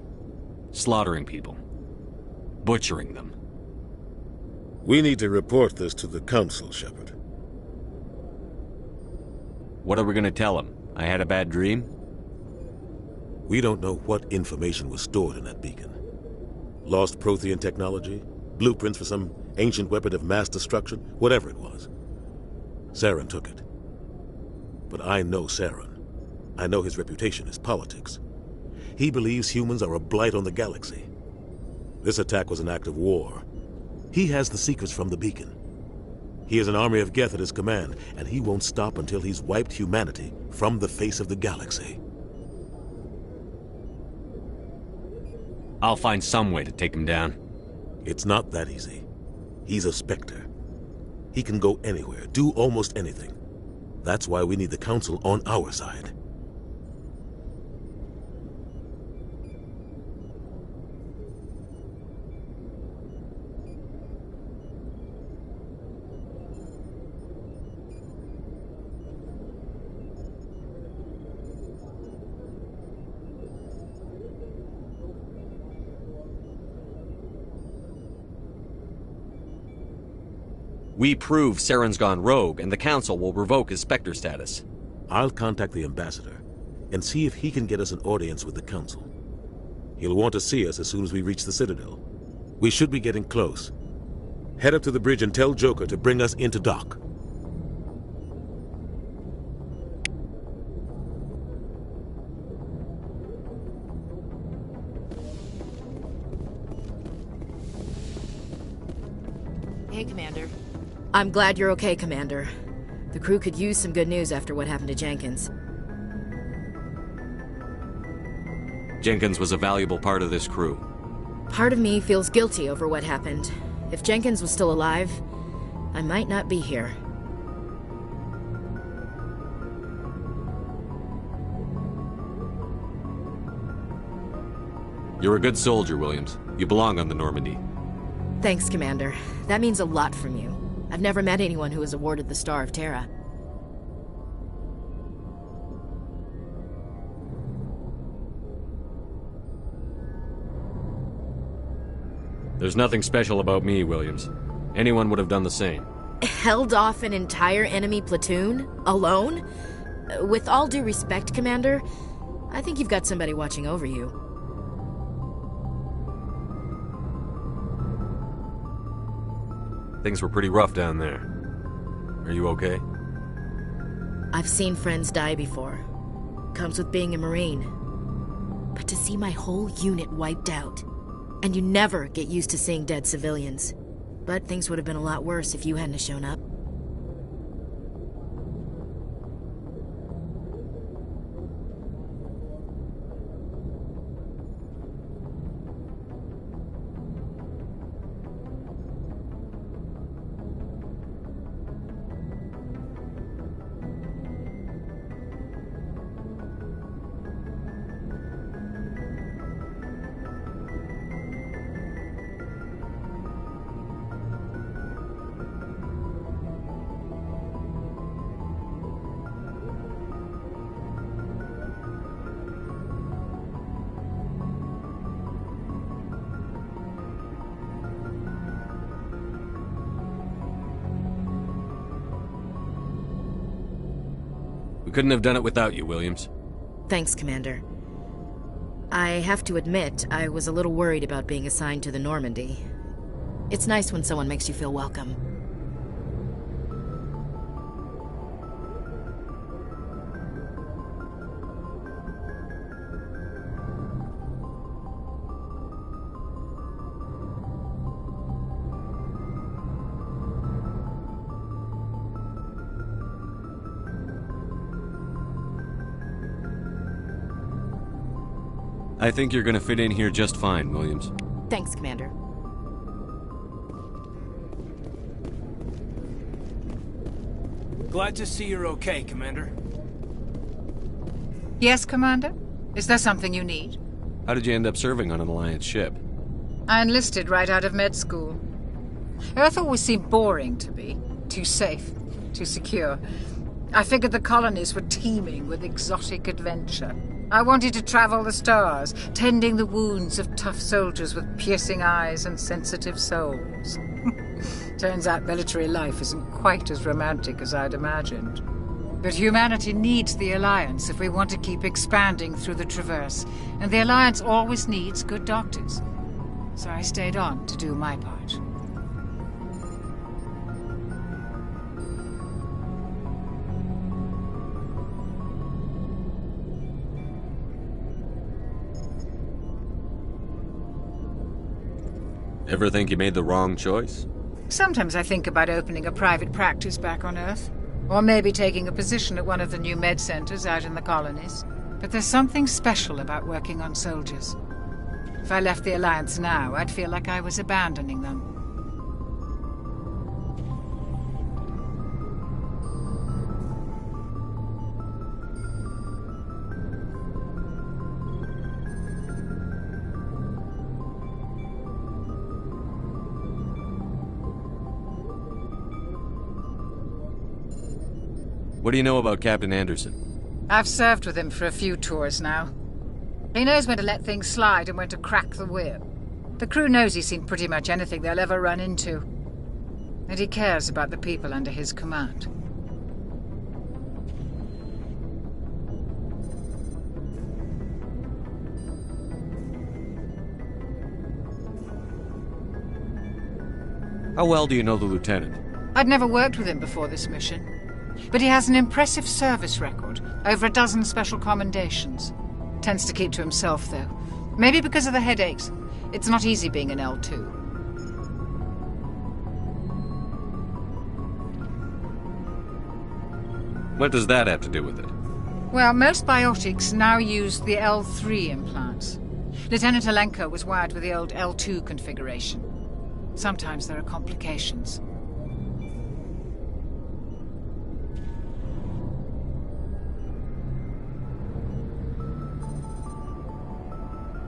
Slaughtering people. Butchering them. We need to report this to the Council, Shepard. What are we gonna tell them? I had a bad dream? We don't know what information was stored in that beacon. Lost Prothean technology? Blueprints for some ancient weapon of mass destruction? Whatever it was. Saren took it. But I know Saren. I know his reputation is politics. He believes humans are a blight on the galaxy. This attack was an act of war. He has the secrets from the beacon. He has an army of Geth at his command, and he won't stop until he's wiped humanity from the face of the galaxy. I'll find some way to take him down. It's not that easy. He's a Spectre. He can go anywhere, do almost anything. That's why we need the Council on our side. We prove Saren's gone rogue, and the Council will revoke his Spectre status. I'll contact the Ambassador and see if he can get us an audience with the Council. He'll want to see us as soon as we reach the Citadel. We should be getting close. Head up to the bridge and tell Joker to bring us into dock. Hey, Commander. I'm glad you're okay, Commander. The crew could use some good news after what happened to Jenkins. Jenkins was a valuable part of this crew. Part of me feels guilty over what happened. If Jenkins was still alive, I might not be here. You're a good soldier, Williams. You belong on the Normandy. Thanks, Commander. That means a lot from you. I've never met anyone who was awarded the Star of Terra. There's nothing special about me, Williams. Anyone would have done the same. Held off an entire enemy platoon? Alone? With all due respect, Commander, I think you've got somebody watching over you. Things were pretty rough down there. Are you okay? I've seen friends die before. Comes with being a Marine. But to see my whole unit wiped out. And you never get used to seeing dead civilians. But things would have been a lot worse if you hadn't shown up. We couldn't have done it without you, Williams. Thanks, Commander. I have to admit, I was a little worried about being assigned to the Normandy. It's nice when someone makes you feel welcome. I think you're gonna fit in here just fine, Williams. Thanks, Commander. Glad to see you're okay, Commander. Yes, Commander? Is there something you need? How did you end up serving on an Alliance ship? I enlisted right out of med school. Earth always seemed boring to me. Too safe, too secure. I figured the colonies were teeming with exotic adventure. I wanted to travel the stars, tending the wounds of tough soldiers with piercing eyes and sensitive souls. Turns out military life isn't quite as romantic as I'd imagined. But humanity needs the Alliance if we want to keep expanding through the Traverse, and the Alliance always needs good doctors. So I stayed on to do my part. Ever think you made the wrong choice? Sometimes I think about opening a private practice back on Earth. Or maybe taking a position at one of the new med centers out in the colonies. But there's something special about working on soldiers. If I left the Alliance now, I'd feel like I was abandoning them. What do you know about Captain Anderson? I've served with him for a few tours now. He knows when to let things slide and when to crack the whip. The crew knows he's seen pretty much anything they'll ever run into. And he cares about the people under his command. How well do you know the lieutenant? I'd never worked with him before this mission. But he has an impressive service record, over a dozen special commendations. Tends to keep to himself, though. Maybe because of the headaches. It's not easy being an L2. What does that have to do with it? Well, most biotics now use the L3 implants. Lieutenant Alenko was wired with the old L2 configuration. Sometimes there are complications.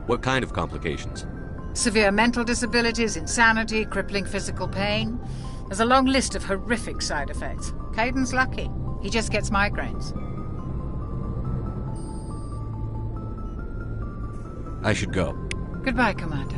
What kind of complications? Severe mental disabilities, insanity, crippling physical pain. There's a long list of horrific side effects. Kaiden's lucky. He just gets migraines. I should go. Goodbye, Commander.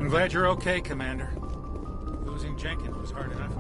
I'm glad you're okay, Commander. Losing Jenkins was hard enough.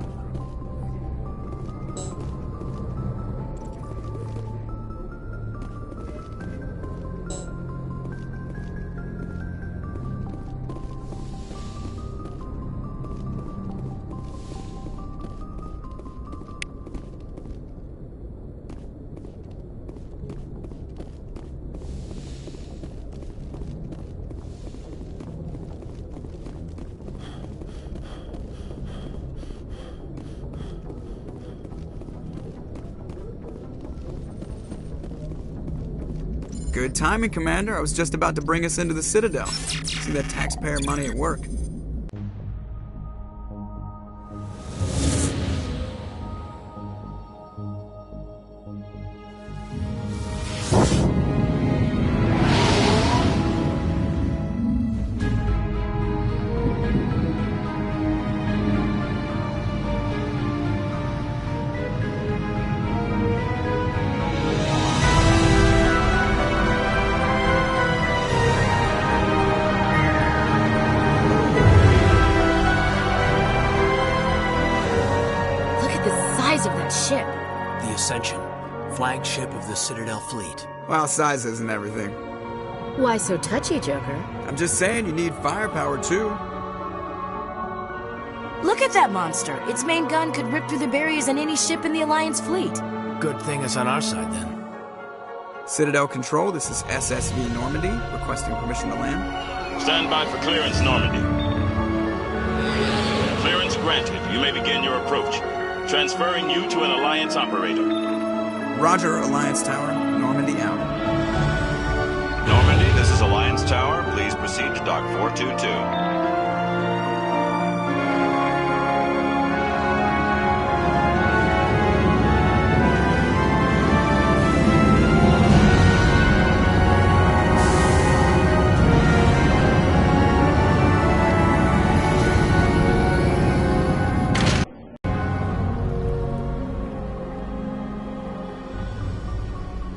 Good timing, Commander. I was just about to bring us into the Citadel. See that taxpayer money at work. Flagship of the Citadel fleet. Well, size isn't everything. Why so touchy, Joker? I'm just saying you need firepower, too. Look at that monster. Its main gun could rip through the barriers in any ship in the Alliance fleet. Good thing it's on our side, then. Citadel Control, this is SSV Normandy, requesting permission to land. Stand by for clearance, Normandy. Clearance granted. You may begin your approach. Transferring you to an Alliance operator. Roger, Alliance Tower. Normandy out. Normandy, this is Alliance Tower. Please proceed to Dock 422.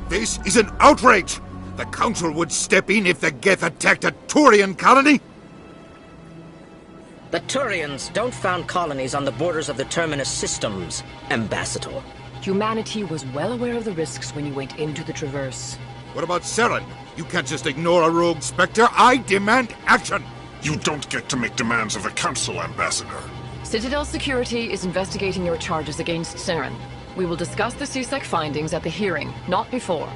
This is an outrage! The Council would step in if the Geth attacked a Turian colony? The Turians don't found colonies on the borders of the Terminus systems, Ambassador. Humanity was well aware of the risks when you went into the Traverse. What about Saren? You can't just ignore a rogue Spectre. I demand action! You don't get to make demands of the Council, Ambassador. Citadel Security is investigating your charges against Saren. We will discuss the CSEC findings at the hearing, not before.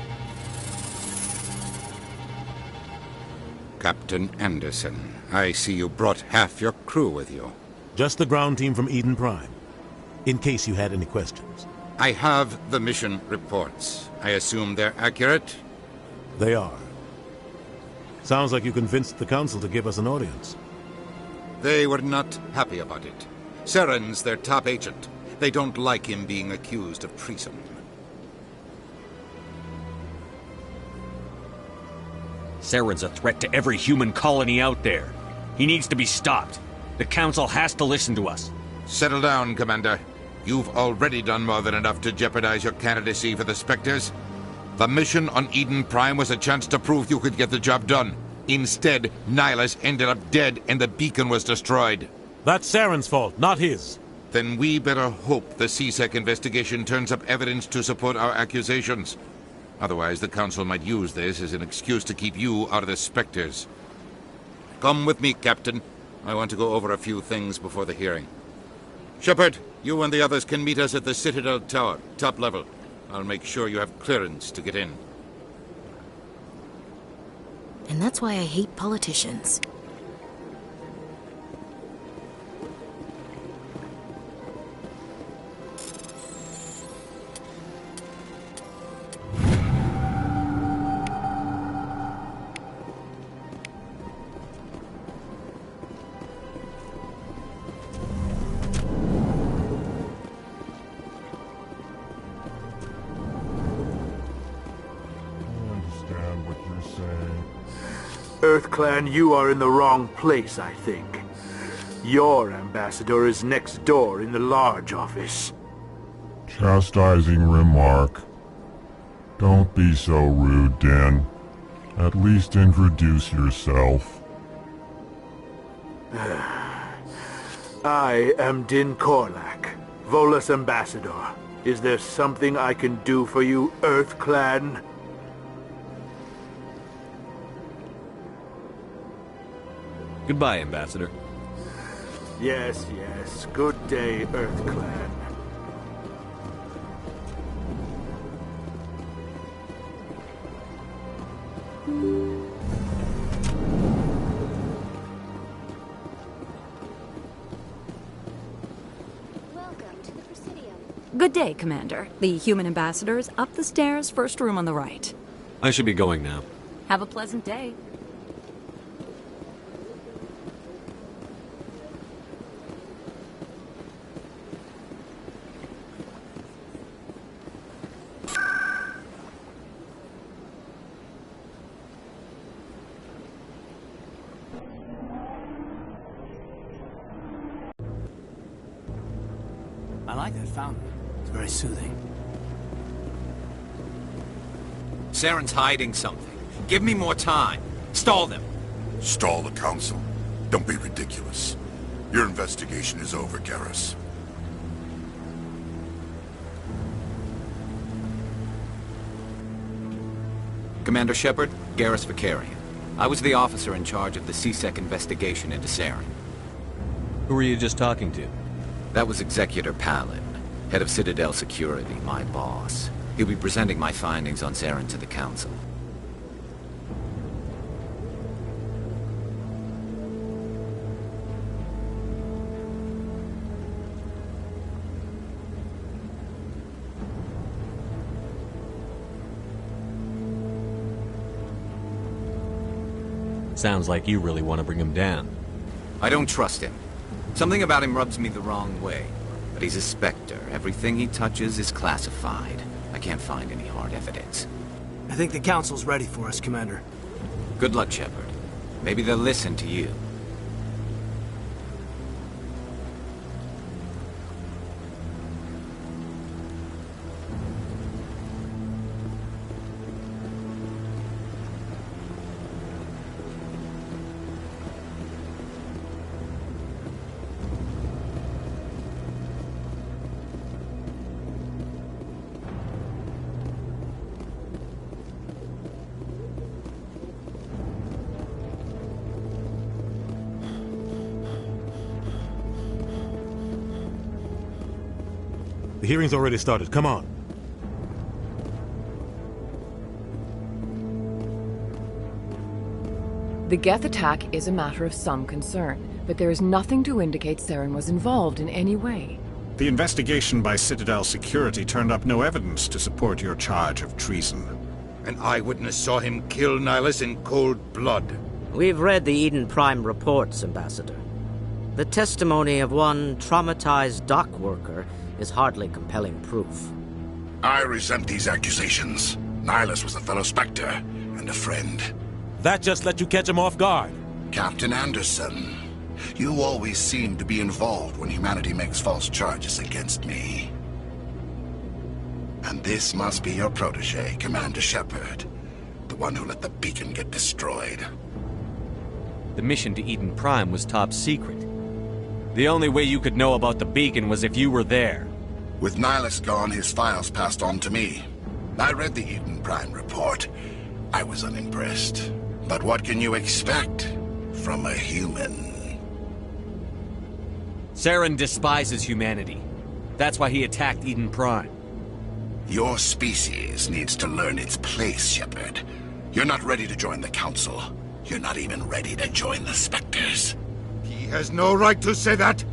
Captain Anderson, I see you brought half your crew with you. Just the ground team from Eden Prime, in case you had any questions. I have the mission reports. I assume they're accurate? They are. Sounds like you convinced the Council to give us an audience. They were not happy about it. Saren's their top agent. They don't like him being accused of treason. Saren's a threat to every human colony out there. He needs to be stopped. The Council has to listen to us. Settle down, Commander. You've already done more than enough to jeopardize your candidacy for the Spectres. The mission on Eden Prime was a chance to prove you could get the job done. Instead, Nihilus ended up dead and the beacon was destroyed. That's Saren's fault, not his. Then we better hope the CSEC investigation turns up evidence to support our accusations. Otherwise, the Council might use this as an excuse to keep you out of the Spectres. Come with me, Captain. I want to go over a few things before the hearing. Shepard, you and the others can meet us at the Citadel Tower, top level. I'll make sure you have clearance to get in. And that's why I hate politicians. EarthClan, you are in the wrong place, I think. Your ambassador is next door in the large office. Chastising remark. Don't be so rude, Den. At least introduce yourself. I am Din Korlak, Volus Ambassador. Is there something I can do for you, Earth Clan? Goodbye, Ambassador. Yes, yes. Good day, Earth Clan. Good day, Commander. The human ambassador is up the stairs, first room on the right. I should be going now. Have a pleasant day. I like that fountain. It's very soothing. Saren's hiding something. Give me more time. Stall them. Stall the Council? Don't be ridiculous. Your investigation is over, Garrus. Commander Shepard, Garrus Vakarian. I was the officer in charge of the C-Sec investigation into Saren. Who were you just talking to? That was Executor Palin, head of Citadel Security, my boss. He'll be presenting my findings on Saren to the Council. Sounds like you really want to bring him down. I don't trust him. Something about him rubs me the wrong way. But he's a Spectre. Everything he touches is classified. I can't find any hard evidence. I think the Council's ready for us, Commander. Good luck, Shepard. Maybe they'll listen to you. The hearing's already started. Come on. The Geth attack is a matter of some concern, but there is nothing to indicate Saren was involved in any way. The investigation by Citadel Security turned up no evidence to support your charge of treason. An eyewitness saw him kill Nihilus in cold blood. We've read the Eden Prime reports, Ambassador. The testimony of one traumatized dock worker is hardly compelling proof. I resent these accusations. Nihilus was a fellow Spectre and a friend. That just let you catch him off guard. Captain Anderson, you always seem to be involved when humanity makes false charges against me. And this must be your protege, Commander Shepard, the one who let the beacon get destroyed. The mission to Eden Prime was top secret. The only way you could know about the beacon was if you were there. With Nihilus gone, his files passed on to me. I read the Eden Prime report. I was unimpressed. But what can you expect from a human? Saren despises humanity. That's why he attacked Eden Prime. Your species needs to learn its place, Shepard. You're not ready to join the Council. You're not even ready to join the Spectres. He has no right to say that.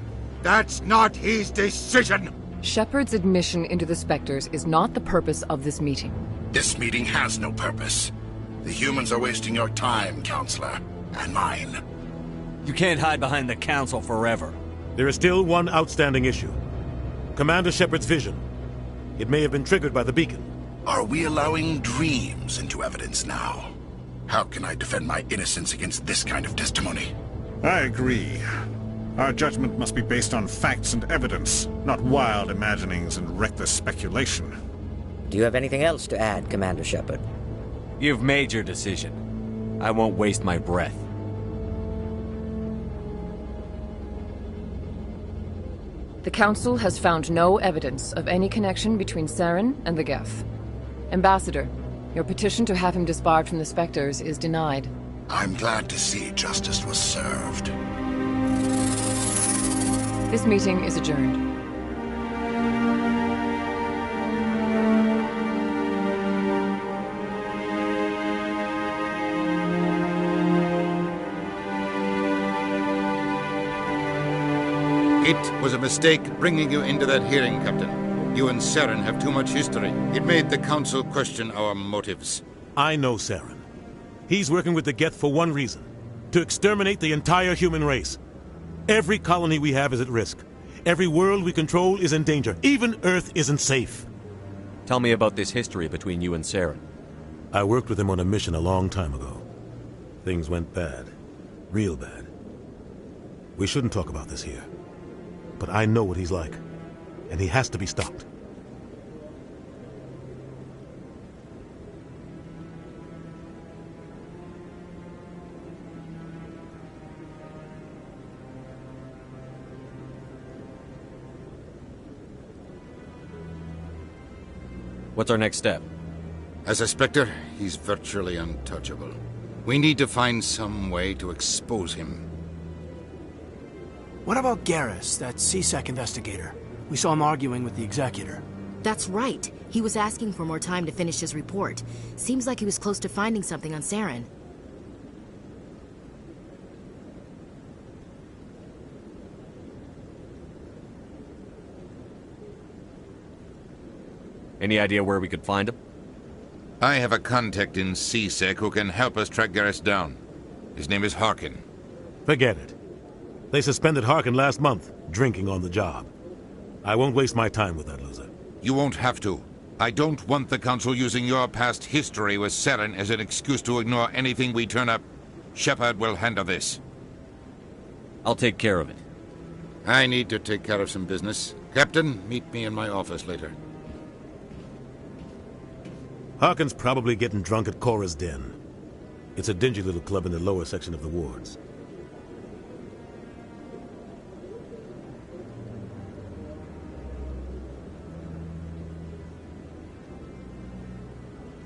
That's not his decision. Shepard's admission into the Spectres is not the purpose of this meeting. This meeting has no purpose. The humans are wasting your time, Counselor, and mine. You can't hide behind the Council forever. There is still one outstanding issue. Commander Shepard's vision. It may have been triggered by the beacon. Are we allowing dreams into evidence now? How can I defend my innocence against this kind of testimony? I agree. Our judgment must be based on facts and evidence, not wild imaginings and reckless speculation. Do you have anything else to add, Commander Shepard? You've made your decision. I won't waste my breath. The Council has found no evidence of any connection between Saren and the Geth. Ambassador, your petition to have him disbarred from the Spectres is denied. I'm glad to see justice was served. This meeting is adjourned. It was a mistake bringing you into that hearing, Captain. You and Saren have too much history. It made the Council question our motives. I know Saren. He's working with the Geth for one reason: to exterminate the entire human race. Every colony we have is at risk. Every world we control is in danger. Even Earth isn't safe. Tell me about this history between you and Saren. I worked with him on a mission a long time ago. Things went bad. Real bad. We shouldn't talk about this here. But I know what he's like, and he has to be stopped. What's our next step? As a Spectre, he's virtually untouchable. We need to find some way to expose him. What about Garrus, that C-Sec investigator? We saw him arguing with the Executor. That's right. He was asking for more time to finish his report. Seems like he was close to finding something on Saren. Any idea where we could find him? I have a contact in C-Sec who can help us track Garrus down. His name is Harkin. Forget it. They suspended Harkin last month, drinking on the job. I won't waste my time with that loser. You won't have to. I don't want the Council using your past history with Saren as an excuse to ignore anything we turn up. Shepard will handle this. I'll take care of it. I need to take care of some business. Captain, meet me in my office later. Harkin's probably getting drunk at Cora's Den. It's a dingy little club in the lower section of the wards.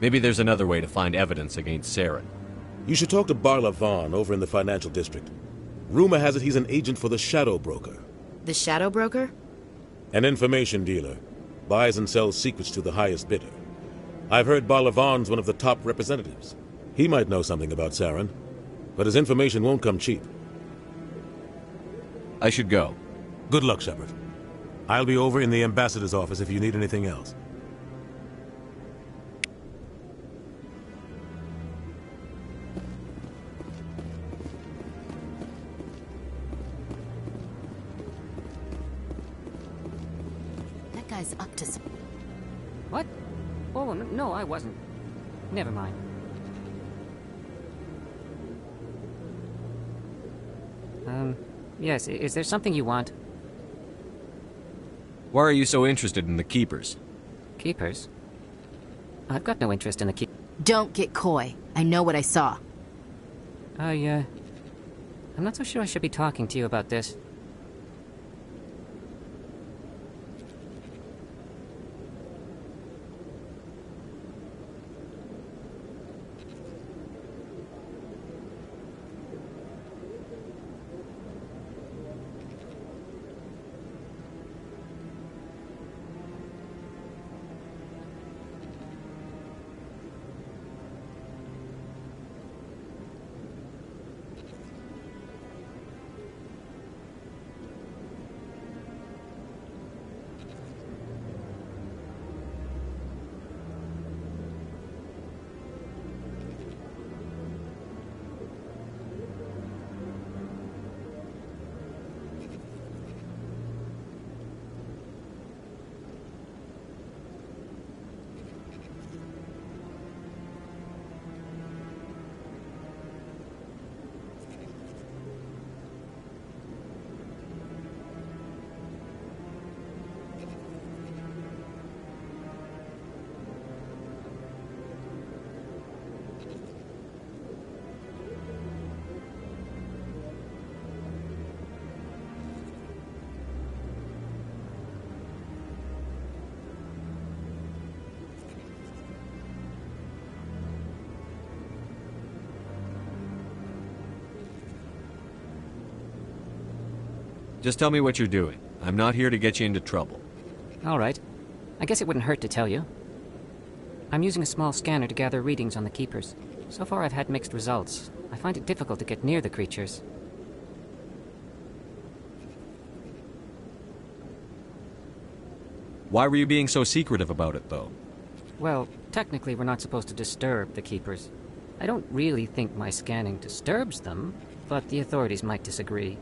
Maybe there's another way to find evidence against Saren. You should talk to Barla Vaughn over in the financial district. Rumor has it he's an agent for the Shadow Broker. The Shadow Broker? An information dealer. Buys and sells secrets to the highest bidder. I've heard Barla Vaughn's one of the top representatives. He might know something about Saren, but his information won't come cheap. I should go. Good luck, Shepard. I'll be over in the ambassador's office if you need anything else. That guy's up to some... What? Oh, no, I wasn't. Never mind. Yes, is there something you want? Why are you so interested in the Keepers? Keepers? I've got no interest in the Keepers. Don't get coy. I know what I saw. I'm not so sure I should be talking to you about this. Just tell me what you're doing. I'm not here to get you into trouble. All right. I guess it wouldn't hurt to tell you. I'm using a small scanner to gather readings on the Keepers. So far I've had mixed results. I find it difficult to get near the creatures. Why were you being so secretive about it, though? Well, technically we're not supposed to disturb the Keepers. I don't really think my scanning disturbs them, but the authorities might disagree.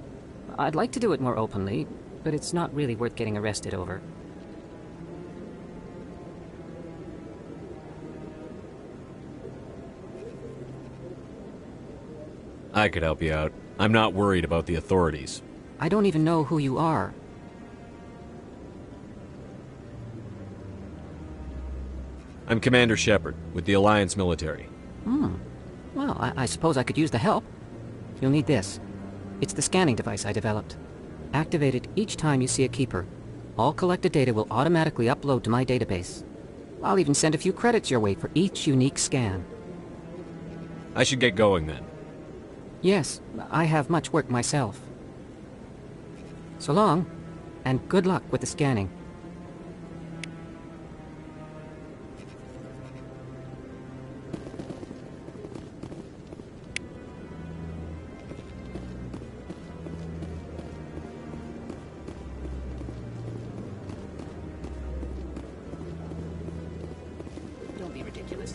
I'd like to do it more openly, but it's not really worth getting arrested over. I could help you out. I'm not worried about the authorities. I don't even know who you are. I'm Commander Shepard, with the Alliance military. Well, I suppose I could use the help. You'll need this. It's the scanning device I developed. Activate it each time you see a Keeper. All collected data will automatically upload to my database. I'll even send a few credits your way for each unique scan. I should get going then. Yes, I have much work myself. So long, and good luck with the scanning. Don't be ridiculous.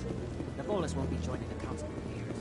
The Volus won't be joining the council for years.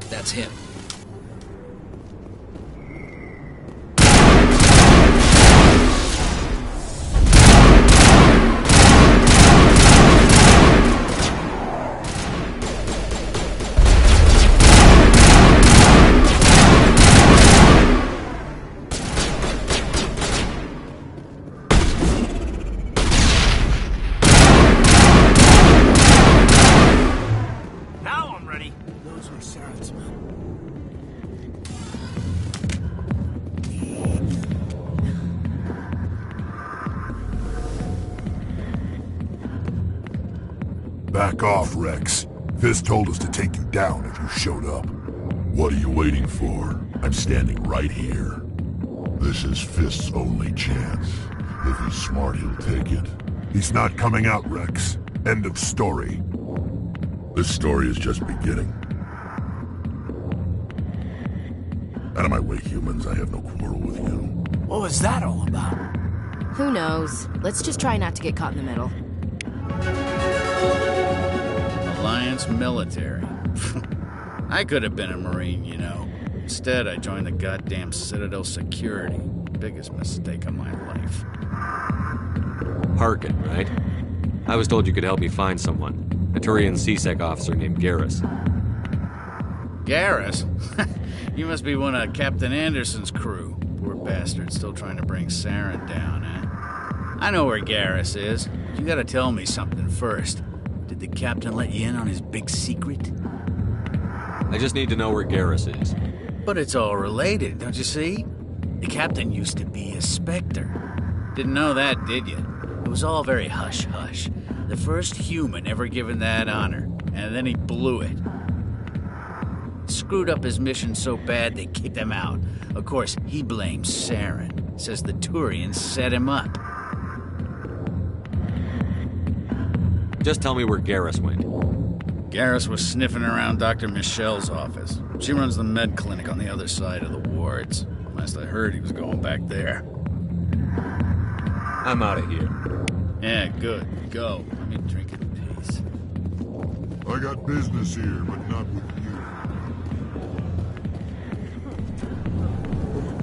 That's him. Now I'm ready. Those were Saren's men. Back off, Rex. Fisk told us to take you down if you showed up. What are you waiting for? I'm standing right here. This is Fisk's only chance. If he's smart, he'll take it. He's not coming out, Rex. End of story. This story is just beginning. Out of my way, humans. I have no quarrel with you. What was that all about? Who knows? Let's just try not to get caught in the middle. Alliance military. I could have been a Marine, you know. Instead, I joined the goddamn Citadel security. Biggest mistake of my life. Harkin, right? I was told you could help me find someone. A Turian CSEC officer named Garrus. Garrus? You must be one of Captain Anderson's crew. Poor bastard, still trying to bring Saren down, huh? I know where Garrus is. You gotta tell me something first. Did the captain let you in on his big secret? I just need to know where Garrus is. But it's all related, don't you see? The captain used to be a Spectre. Didn't know that, did you? It was all very hush-hush. The first human ever given that honor, and then he blew it. Screwed up his mission so bad they kicked him out. Of course, he blames Saren. Says the Turians set him up. Just tell me where Garrus went. Garrus was sniffing around Dr. Michelle's office. She runs the med clinic on the other side of the wards. Last I heard, he was going back there. I'm out of here. Yeah, good. Go. Let me drink in peace. I got business here, but not with you.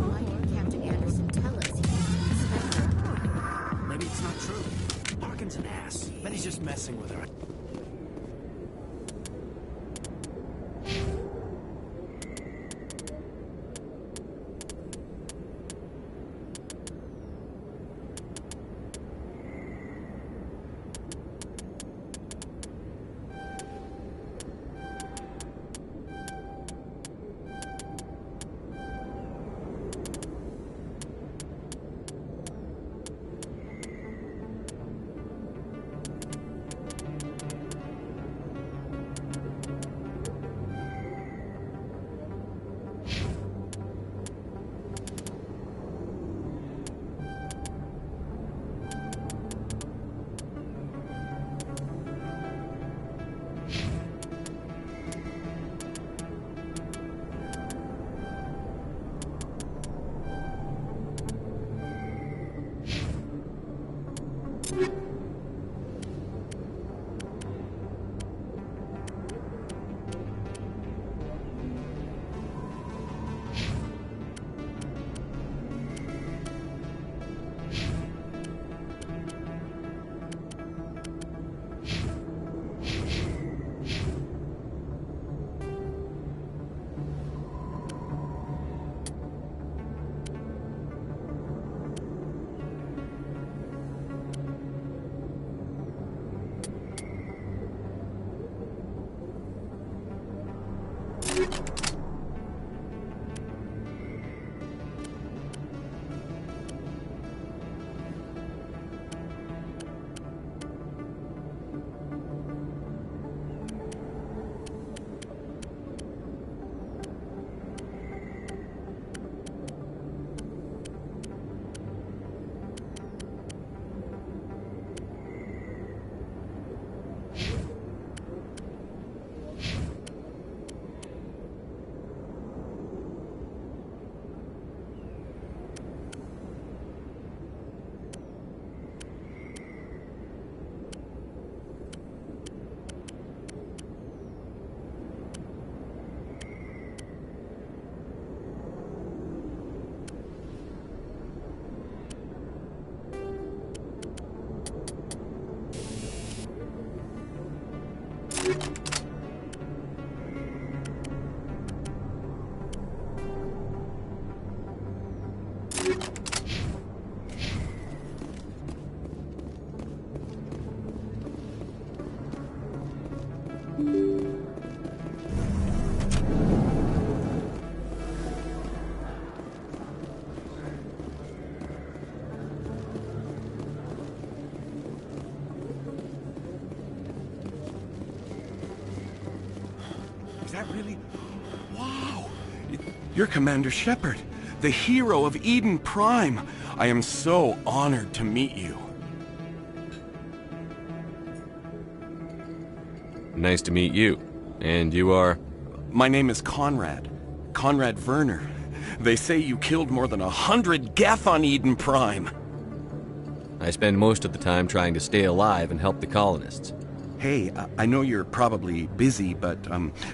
Why did Captain Anderson tell us he was an inspector? Maybe it's not true. Parkin's an ass. Bet he's just messing with her. that really... Wow! You're Commander Shepard, the hero of Eden Prime. I am so honored to meet you. Nice to meet you. And you are? My name is Conrad. Conrad Werner. They say you killed more than 100 Geth on Eden Prime. I spend most of the time trying to stay alive and help the colonists. Hey, I know you're probably busy, but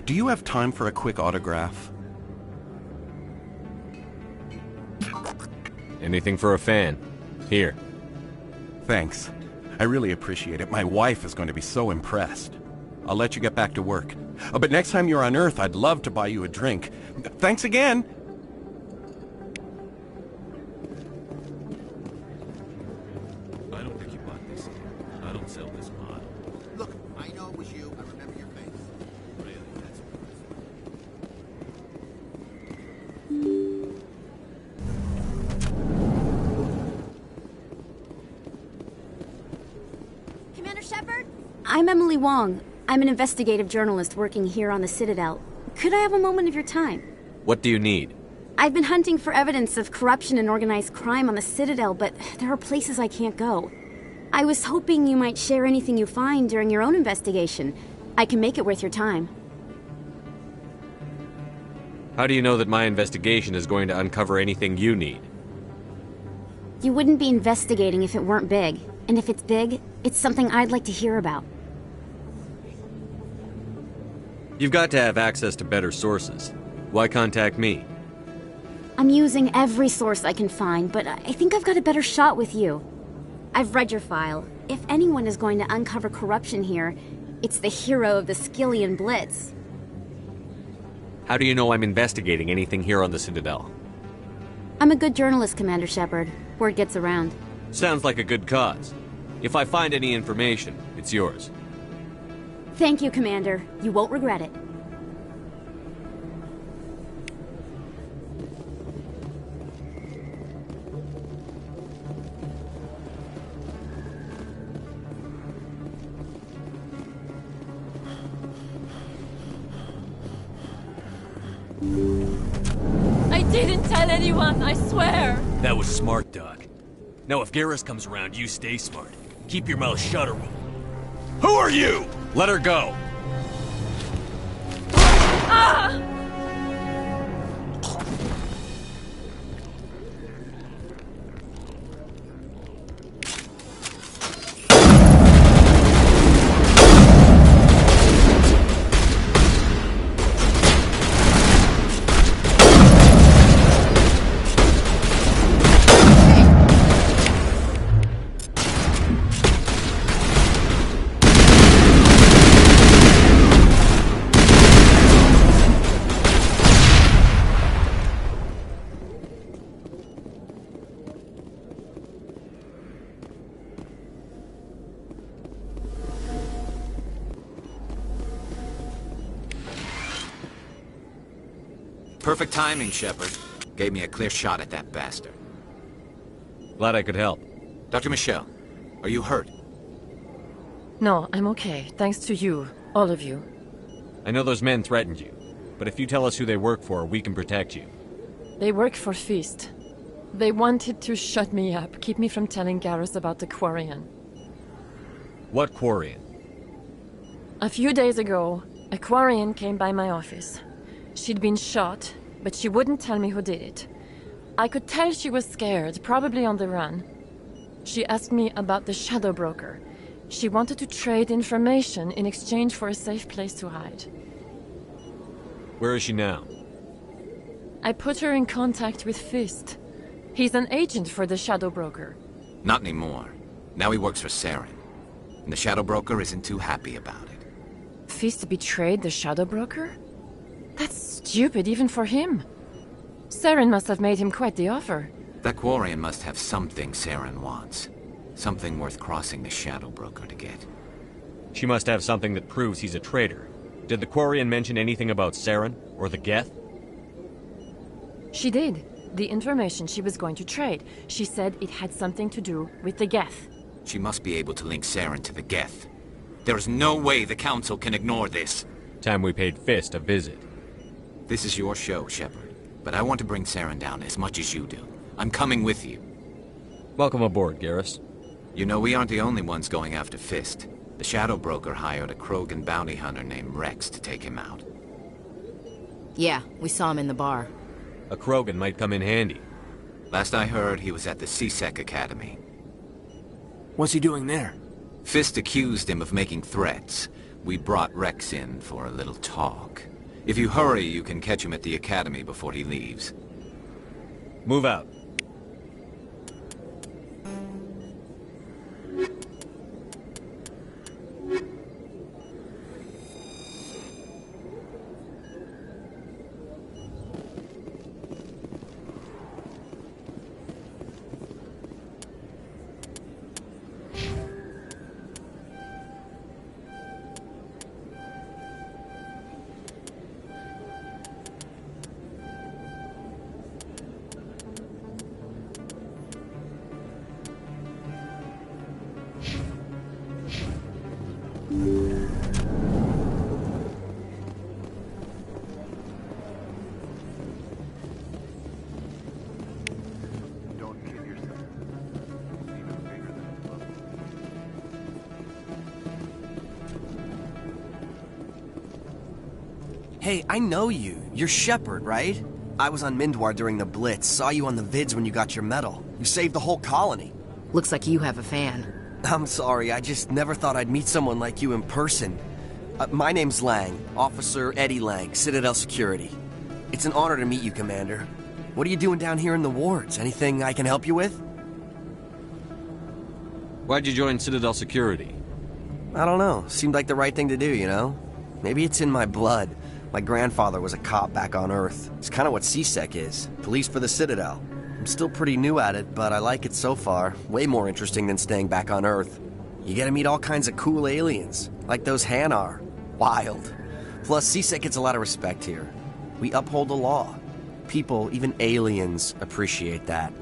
do you have time for a quick autograph? Anything for a fan. Here. Thanks. I really appreciate it. My wife is going to be so impressed. I'll let you get back to work. But next time you're on Earth, I'd love to buy you a drink. Thanks again! I don't think you bought this. I don't sell this mod. Look, I know it was you. I remember your face. Really? That's Commander Shepard? I'm Emily Wong. I'm an investigative journalist working here on the Citadel. Could I have a moment of your time? What do you need? I've been hunting for evidence of corruption and organized crime on the Citadel, but there are places I can't go. I was hoping you might share anything you find during your own investigation. I can make it worth your time. How do you know that my investigation is going to uncover anything you need? You wouldn't be investigating if it weren't big. And if it's big, it's something I'd like to hear about. You've got to have access to better sources. Why contact me? I'm using every source I can find, but I think I've got a better shot with you. I've read your file. If anyone is going to uncover corruption here, it's the hero of the Skillian Blitz. How do you know I'm investigating anything here on the Citadel? I'm a good journalist, Commander Shepard. Word gets around. Sounds like a good cause. If I find any information, it's yours. Thank you, Commander. You won't regret it. I didn't tell anyone, I swear! That was smart, Doc. Now if Garrus comes around, you stay smart. Keep your mouth shut or we'll... Who are you? Let her go! Ah! Perfect timing, Shepard. Gave me a clear shot at that bastard. Glad I could help. Dr. Michelle, are you hurt? No, I'm okay. Thanks to you. All of you. I know those men threatened you, but if you tell us who they work for, we can protect you. They work for Fist. They wanted to shut me up, keep me from telling Garrus about the Quarian. What Quarian? A few days ago, a Quarian came by my office. She'd been shot, but she wouldn't tell me who did it. I could tell she was scared, probably on the run. She asked me about the Shadow Broker. She wanted to trade information in exchange for a safe place to hide. Where is she now? I put her in contact with Fist. He's an agent for the Shadow Broker. Not anymore. Now he works for Saren. And the Shadow Broker isn't too happy about it. Fist betrayed the Shadow Broker? That's stupid even for him. Saren must have made him quite the offer. That Quarian must have something Saren wants. Something worth crossing the Shadow Broker to get. She must have something that proves he's a traitor. Did the Quarian mention anything about Saren or the Geth? She did. The information she was going to trade. She said it had something to do with the Geth. She must be able to link Saren to the Geth. There is no way the Council can ignore this. Time we paid Fist a visit. This is your show, Shepard. But I want to bring Saren down as much as you do. I'm coming with you. Welcome aboard, Garrus. You know, we aren't the only ones going after Fist. The Shadow Broker hired a Krogan bounty hunter named Rex to take him out. Yeah, we saw him in the bar. A Krogan might come in handy. Last I heard, he was at the C-Sec Academy. What's he doing there? Fist accused him of making threats. We brought Rex in for a little talk. If you hurry, you can catch him at the Academy before he leaves. Move out. Hey, I know you. You're Shepard, right? I was on Mindwar during the Blitz, saw you on the vids when you got your medal. You saved the whole colony. Looks like you have a fan. I'm sorry, I just never thought I'd meet someone like you in person. My name's Lang, Officer Eddie Lang, Citadel Security. It's an honor to meet you, Commander. What are you doing down here in the wards? Anything I can help you with? Why'd you join Citadel Security? I don't know. Seemed like the right thing to do, you know? Maybe it's in my blood. My grandfather was a cop back on Earth. It's kind of what CSEC is. Police for the Citadel. I'm still pretty new at it, but I like it so far. Way more interesting than staying back on Earth. You get to meet all kinds of cool aliens, like those Hanar. Wild. Plus, CSEC gets a lot of respect here. We uphold the law. People, even aliens, appreciate that.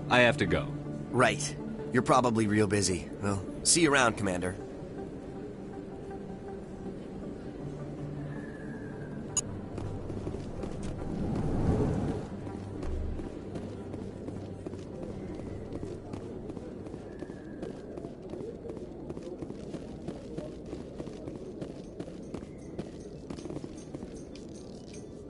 I have to go. Right. You're probably real busy. Well, see you around, Commander.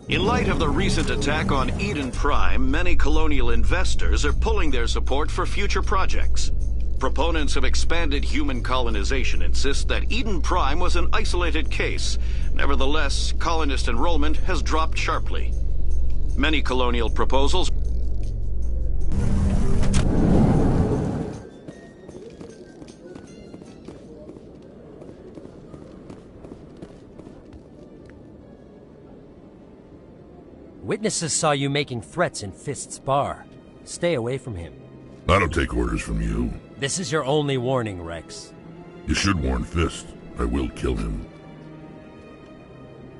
In light of the recent attack on Eden Prime, many colonial investors are pulling their support for future projects. Proponents of expanded human colonization insist that Eden Prime was an isolated case. Nevertheless, colonist enrollment has dropped sharply. Many colonial proposals Witnesses saw you making threats in Fist's bar. Stay away from him. I don't take orders from you. This is your only warning, Rex. You should warn Fist. I will kill him.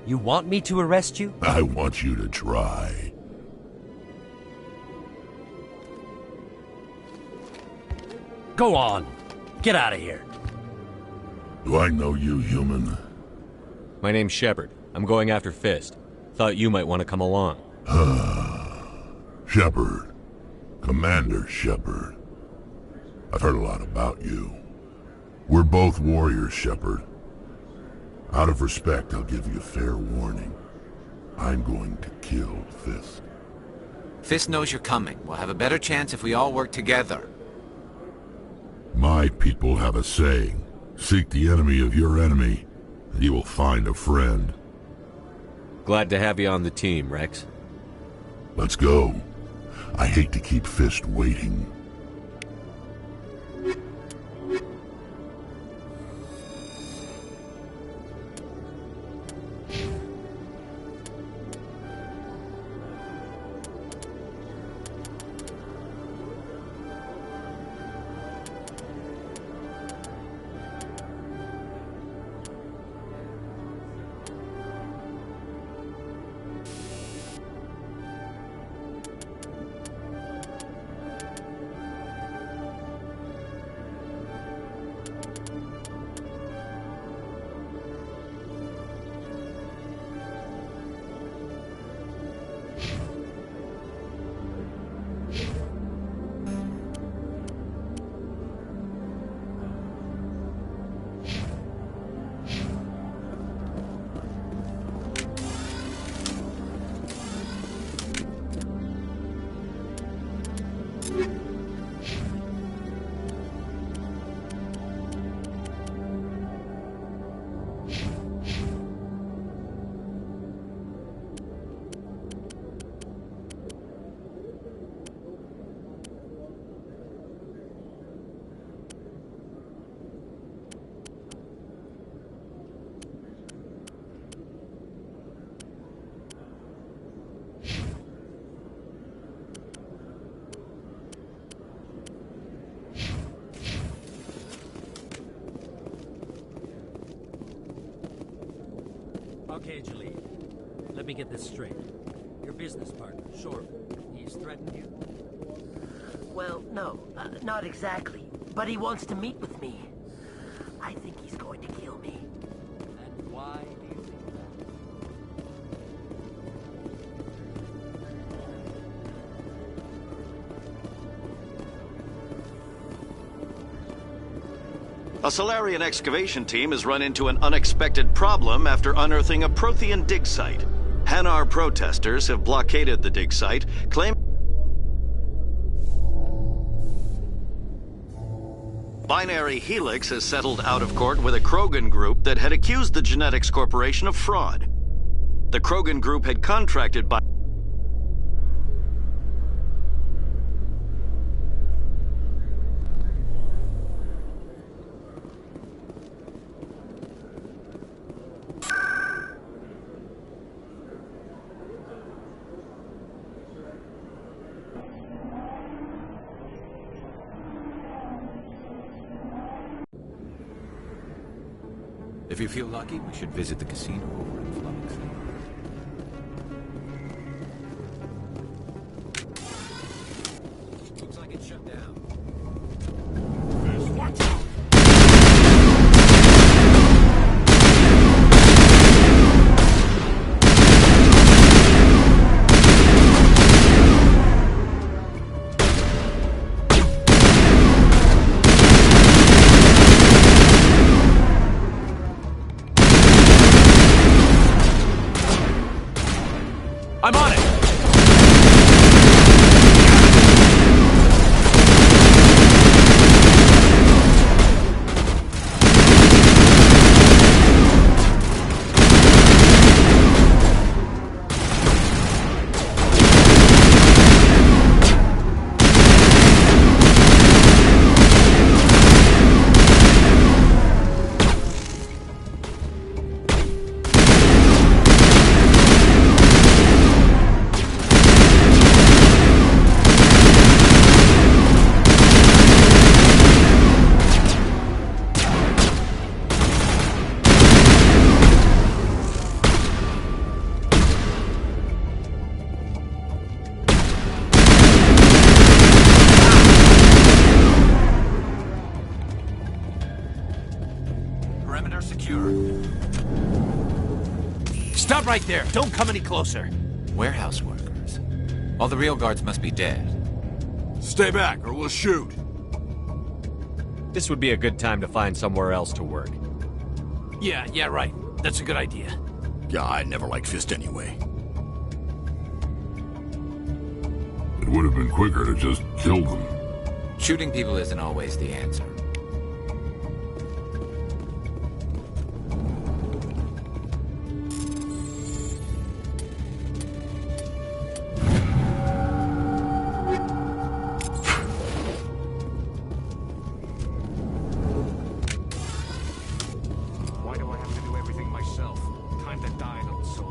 You want me to arrest you? I want you to try. Go on. Get out of here. Do I know you, human? My name's Shepard. I'm going after Fist. Thought you might want to come along. Shepard. Commander Shepard. I've heard a lot about you. We're both warriors, Shepard. Out of respect, I'll give you a fair warning. I'm going to kill Fist. Fist knows you're coming. We'll have a better chance if we all work together. My people have a saying. Seek the enemy of your enemy, and you will find a friend. Glad to have you on the team, Rex. Let's go. I hate to keep Fist waiting. Okay, Jalil. Let me get this straight. Your business partner, Short, he's threatened you? Well, no, not exactly. But he wants to meet with me. I think he's going to kill me. And why do you think that? A Solarian excavation team has run into an unexpected problem after unearthing a Prothean dig site. Hanar protesters have blockaded the dig site, claiming Binary Helix has settled out of court with a Krogan group that had accused the Genetics Corporation of fraud. The Krogan group had contracted by If you feel lucky, we should visit the casino over in Flux. Looks like it's shut down. Watch out! I'm on it! Perimeter secure. Stop right there. Don't come any closer. Warehouse workers. All the real guards must be dead. Stay back or we'll shoot. This would be a good time to find somewhere else to work. Yeah, right. That's a good idea. Yeah, I never liked Fist anyway. It would have been quicker to just kill them. Shooting people isn't always the answer. Why do I have to do everything myself? Time to die, little soul.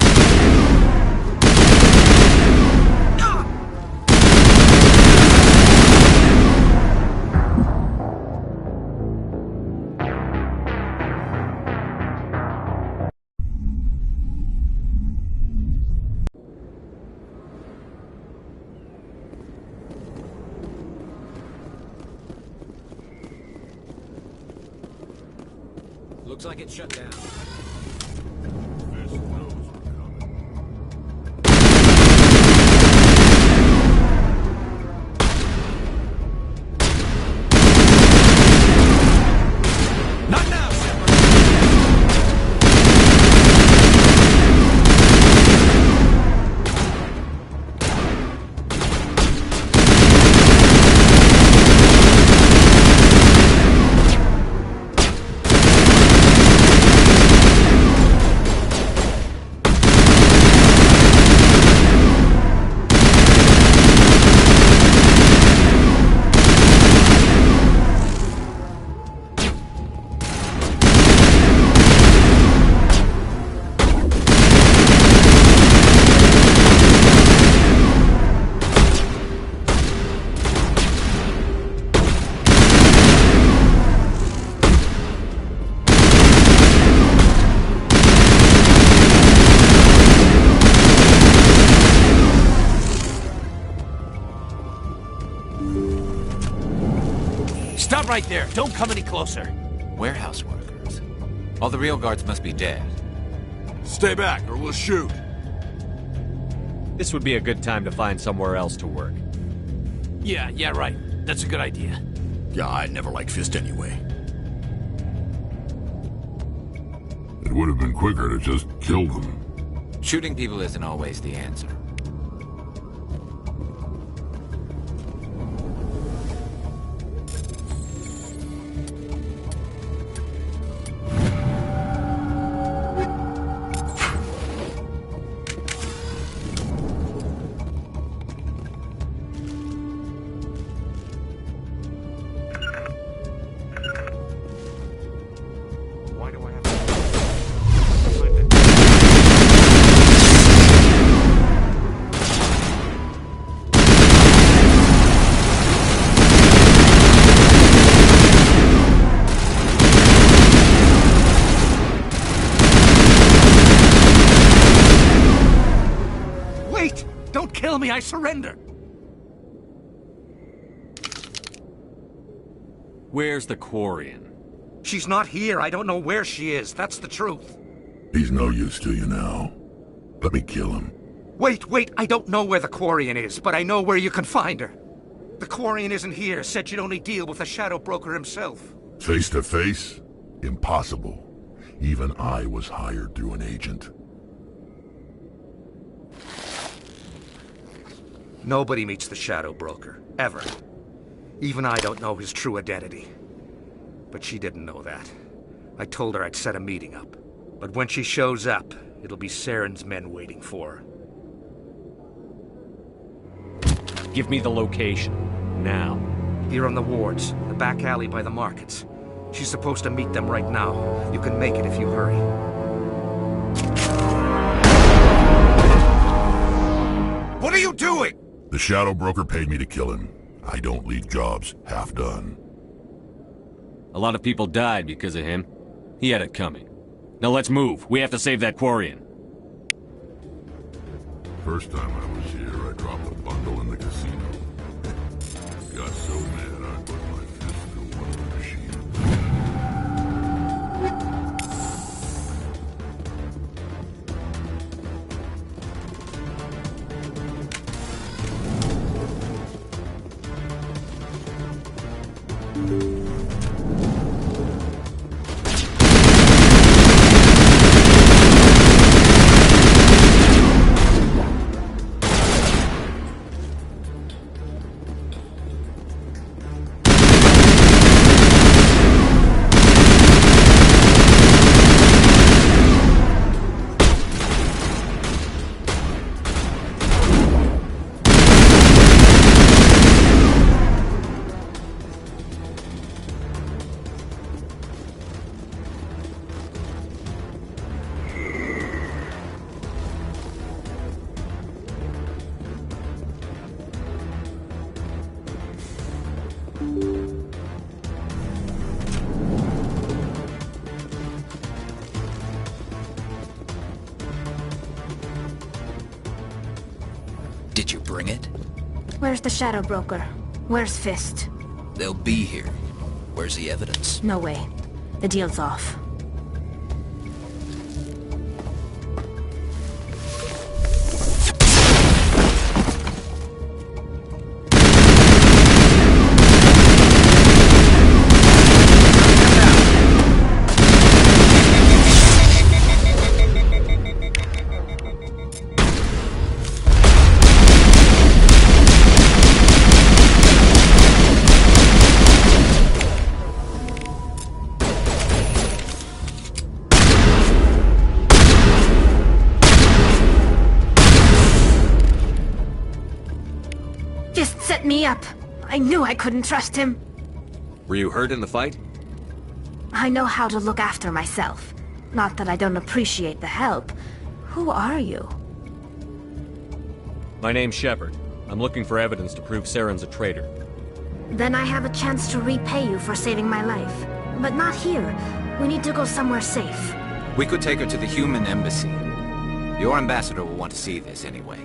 Looks like it's shut down. Not now, Shepard! Stop right there. Don't come any closer. Warehouse workers. All the real guards must be dead. Stay back or we'll shoot. This would be a good time to find somewhere else to work. Yeah, right. That's a good idea. Yeah, I never liked Fist anyway. would have been quicker to just kill them. Shooting people isn't always the answer. Kill me, I surrender! Where's the Quarian? She's not here. I don't know where she is. That's the truth. He's no use to you now. Let me kill him. Wait. I don't know where the Quarian is, but I know where you can find her. The Quarian isn't here. Said you'd only deal with the Shadow Broker himself. Face to face? Impossible. Even I was hired through an agent. Nobody meets the Shadow Broker, ever. Even I don't know his true identity. But she didn't know that. I told her I'd set a meeting up. But when she shows up, it'll be Saren's men waiting for her. Give me the location. Now. Here on the wards, the back alley by the markets. She's supposed to meet them right now. You can make it if you hurry. What are you doing? The Shadow Broker paid me to kill him. I don't leave jobs half done. A lot of people died because of him. He had it coming. Now let's move. We have to save that Quarian. First time I was here, I dropped a bundle in the casino. Got so mad I put my fist through one of the machines. Did you bring it? Where's the Shadow Broker? Where's Fist? They'll be here. Where's the evidence? No way. The deal's off. Set me up. I knew I couldn't trust him. Were you hurt in the fight? I know how to look after myself. Not that I don't appreciate the help. Who are you? My name's Shepard. I'm looking for evidence to prove Saren's a traitor. Then I have a chance to repay you for saving my life. But not here. We need to go somewhere safe. We could take her to the human embassy. Your ambassador will want to see this anyway.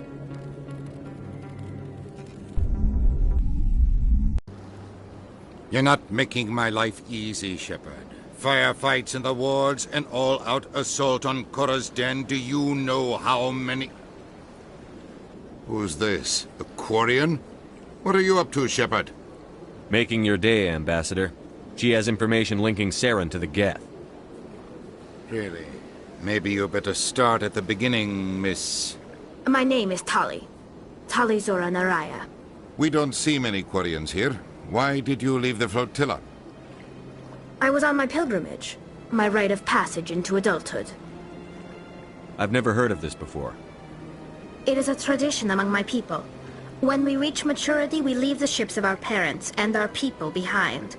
You're not making my life easy, Shepard. Firefights in the wards, an all-out assault on Korra's den. Do you know how many... Who's this? The Quarian? What are you up to, Shepard? Making your day, Ambassador. She has information linking Saren to the Geth. Really? Maybe you better start at the beginning, Miss... My name is Tali. Tali Zora Naraya. We don't see many Quarians here. Why did you leave the flotilla? I was on my pilgrimage. My rite of passage into adulthood. I've never heard of this before. It is a tradition among my people. When we reach maturity, we leave the ships of our parents and our people behind.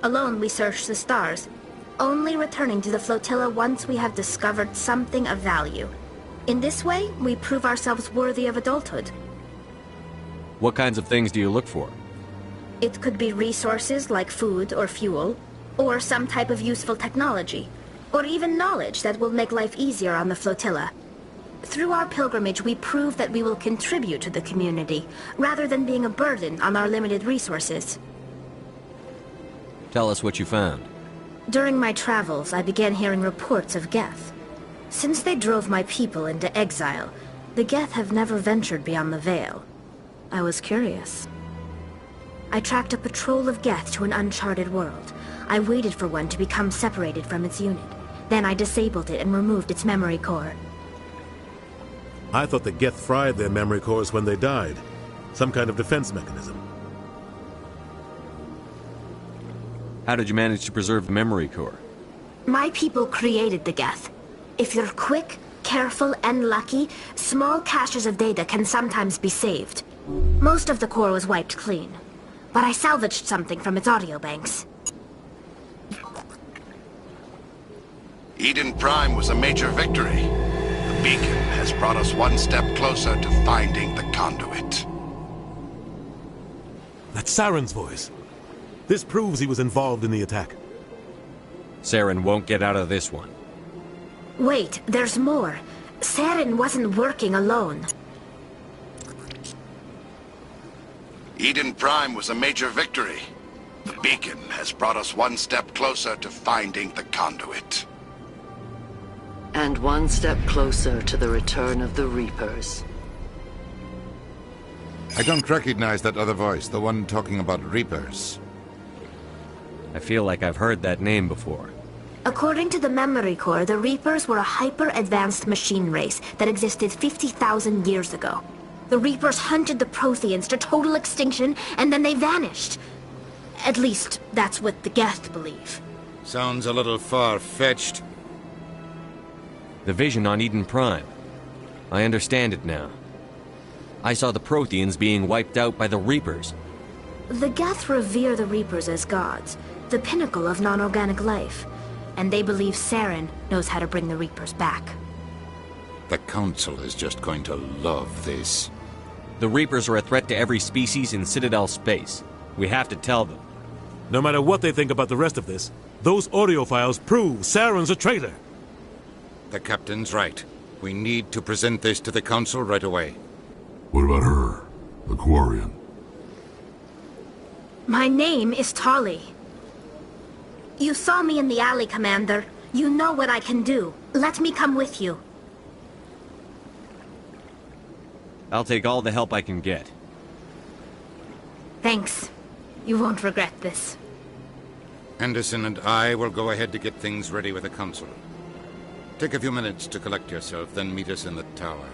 Alone, we search the stars, only returning to the flotilla once we have discovered something of value. In this way, we prove ourselves worthy of adulthood. What kinds of things do you look for? It could be resources like food or fuel, or some type of useful technology, or even knowledge that will make life easier on the flotilla. Through our pilgrimage, we prove that we will contribute to the community, rather than being a burden on our limited resources. Tell us what you found. During my travels, I began hearing reports of Geth. Since they drove my people into exile, the Geth have never ventured beyond the Veil. I was curious. I tracked a patrol of Geth to an uncharted world. I waited for one to become separated from its unit. Then I disabled it and removed its memory core. I thought the Geth fried their memory cores when they died. Some kind of defense mechanism. How did you manage to preserve the memory core? My people created the Geth. If you're quick, careful, and lucky, small caches of data can sometimes be saved. Most of the core was wiped clean, but I salvaged something from its audio banks. Eden Prime was a major victory. The beacon has brought us one step closer to finding the conduit. That's Saren's voice. This proves he was involved in the attack. Saren won't get out of this one. Wait, there's more. Saren wasn't working alone. Eden Prime was a major victory. The beacon has brought us one step closer to finding the conduit. And one step closer to the return of the Reapers. I don't recognize that other voice, the one talking about Reapers. I feel like I've heard that name before. According to the memory core, the Reapers were a hyper-advanced machine race that existed 50,000 years ago. The Reapers hunted the Protheans to total extinction, and then they vanished. At least, that's what the Geth believe. Sounds a little far-fetched. The vision on Eden Prime. I understand it now. I saw the Protheans being wiped out by the Reapers. The Geth revere the Reapers as gods, the pinnacle of non-organic life. And they believe Saren knows how to bring the Reapers back. The Council is just going to love this. The Reapers are a threat to every species in Citadel space. We have to tell them. No matter what they think about the rest of this, those audio files prove Saren's a traitor. The Captain's right. We need to present this to the Council right away. What about her? The Quarian? My name is Tali. You saw me in the alley, Commander. You know what I can do. Let me come with you. I'll take all the help I can get. Thanks. You won't regret this. Anderson and I will go ahead to get things ready with the Council. Take a few minutes to collect yourself, then meet us in the tower.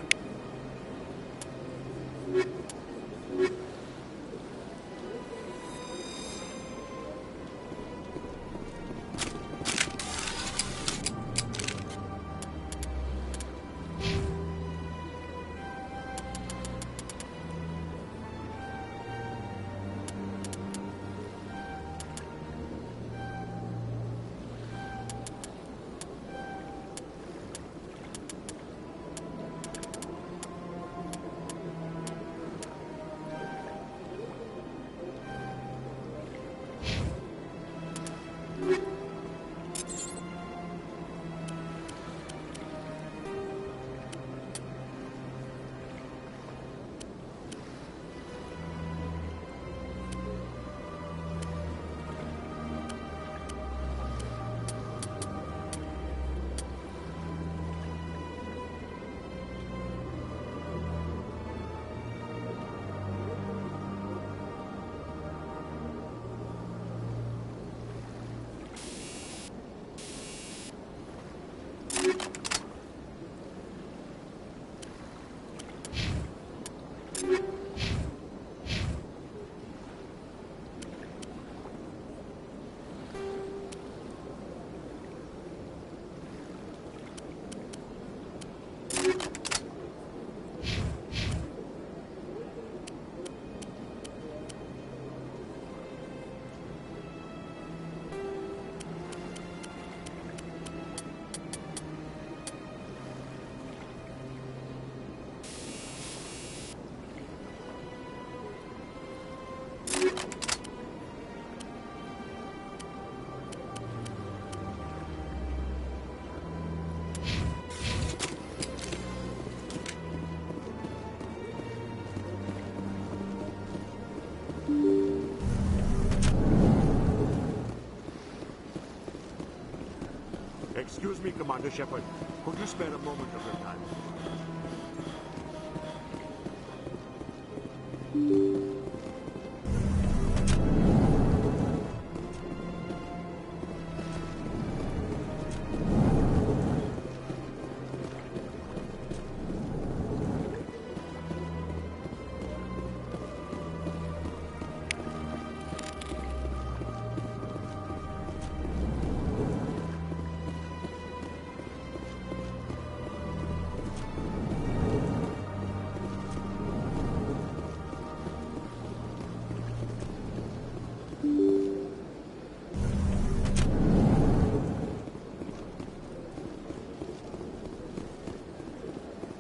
Excuse me, Commander Shepard. Could you spare a moment of your time?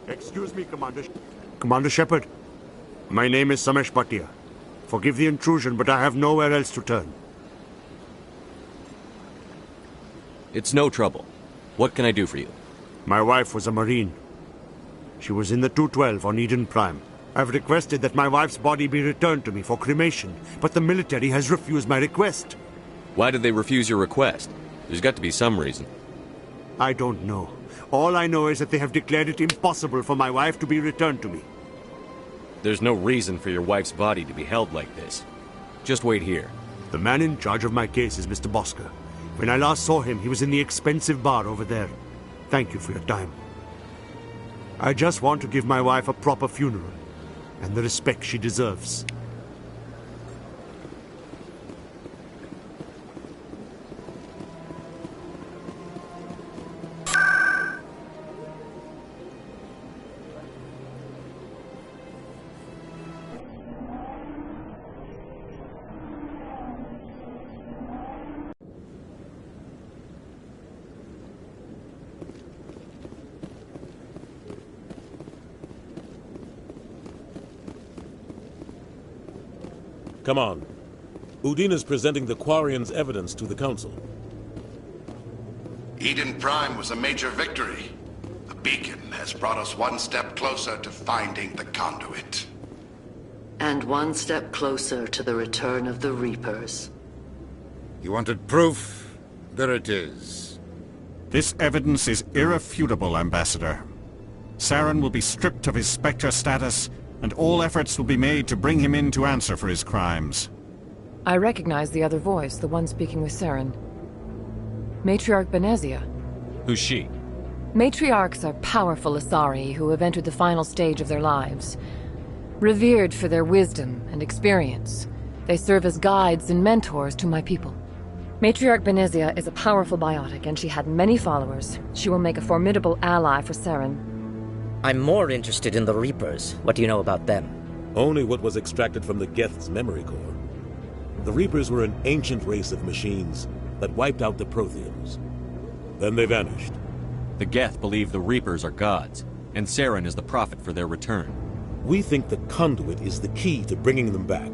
Excuse me, Commander. Commander Shepard, my name is Samesh Bhatia. Forgive the intrusion, but I have nowhere else to turn. It's no trouble. What can I do for you? My wife was a Marine. She was in the 212 on Eden Prime. I've requested that my wife's body be returned to me for cremation, but the military has refused my request. Why did they refuse your request? There's got to be some reason. I don't know. All I know is that they have declared it impossible for my wife to be returned to me. There's no reason for your wife's body to be held like this. Just wait here. The man in charge of my case is Mr. Bosker. When I last saw him, he was in the expensive bar over there. Thank you for your time. I just want to give my wife a proper funeral, and the respect she deserves. Come on. Udine is presenting the Quarians' evidence to the Council. Eden Prime was a major victory. The beacon has brought us one step closer to finding the conduit. And one step closer to the return of the Reapers. You wanted proof? There it is. This evidence is irrefutable, Ambassador. Saren will be stripped of his Spectre status, and all efforts will be made to bring him in to answer for his crimes. I recognize the other voice, the one speaking with Saren. Matriarch Benezia. Who's she? Matriarchs are powerful Asari who have entered the final stage of their lives. Revered for their wisdom and experience, they serve as guides and mentors to my people. Matriarch Benezia is a powerful biotic, and she had many followers. She will make a formidable ally for Saren. I'm more interested in the Reapers. What do you know about them? Only what was extracted from the Geth's memory core. The Reapers were an ancient race of machines that wiped out the Protheans. Then they vanished. The Geth believe the Reapers are gods, and Saren is the prophet for their return. We think the conduit is the key to bringing them back.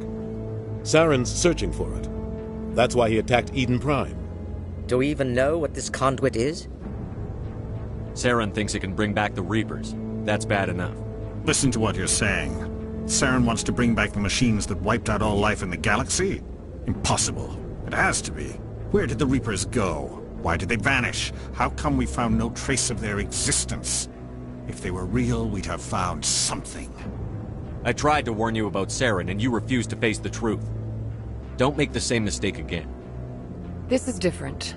Saren's searching for it. That's why he attacked Eden Prime. Do we even know what this conduit is? Saren thinks it can bring back the Reapers. That's bad enough. Listen to what you're saying. Saren wants to bring back the machines that wiped out all life in the galaxy? Impossible. It has to be. Where did the Reapers go? Why did they vanish? How come we found no trace of their existence? If they were real, we'd have found something. I tried to warn you about Saren, and you refused to face the truth. Don't make the same mistake again. This is different.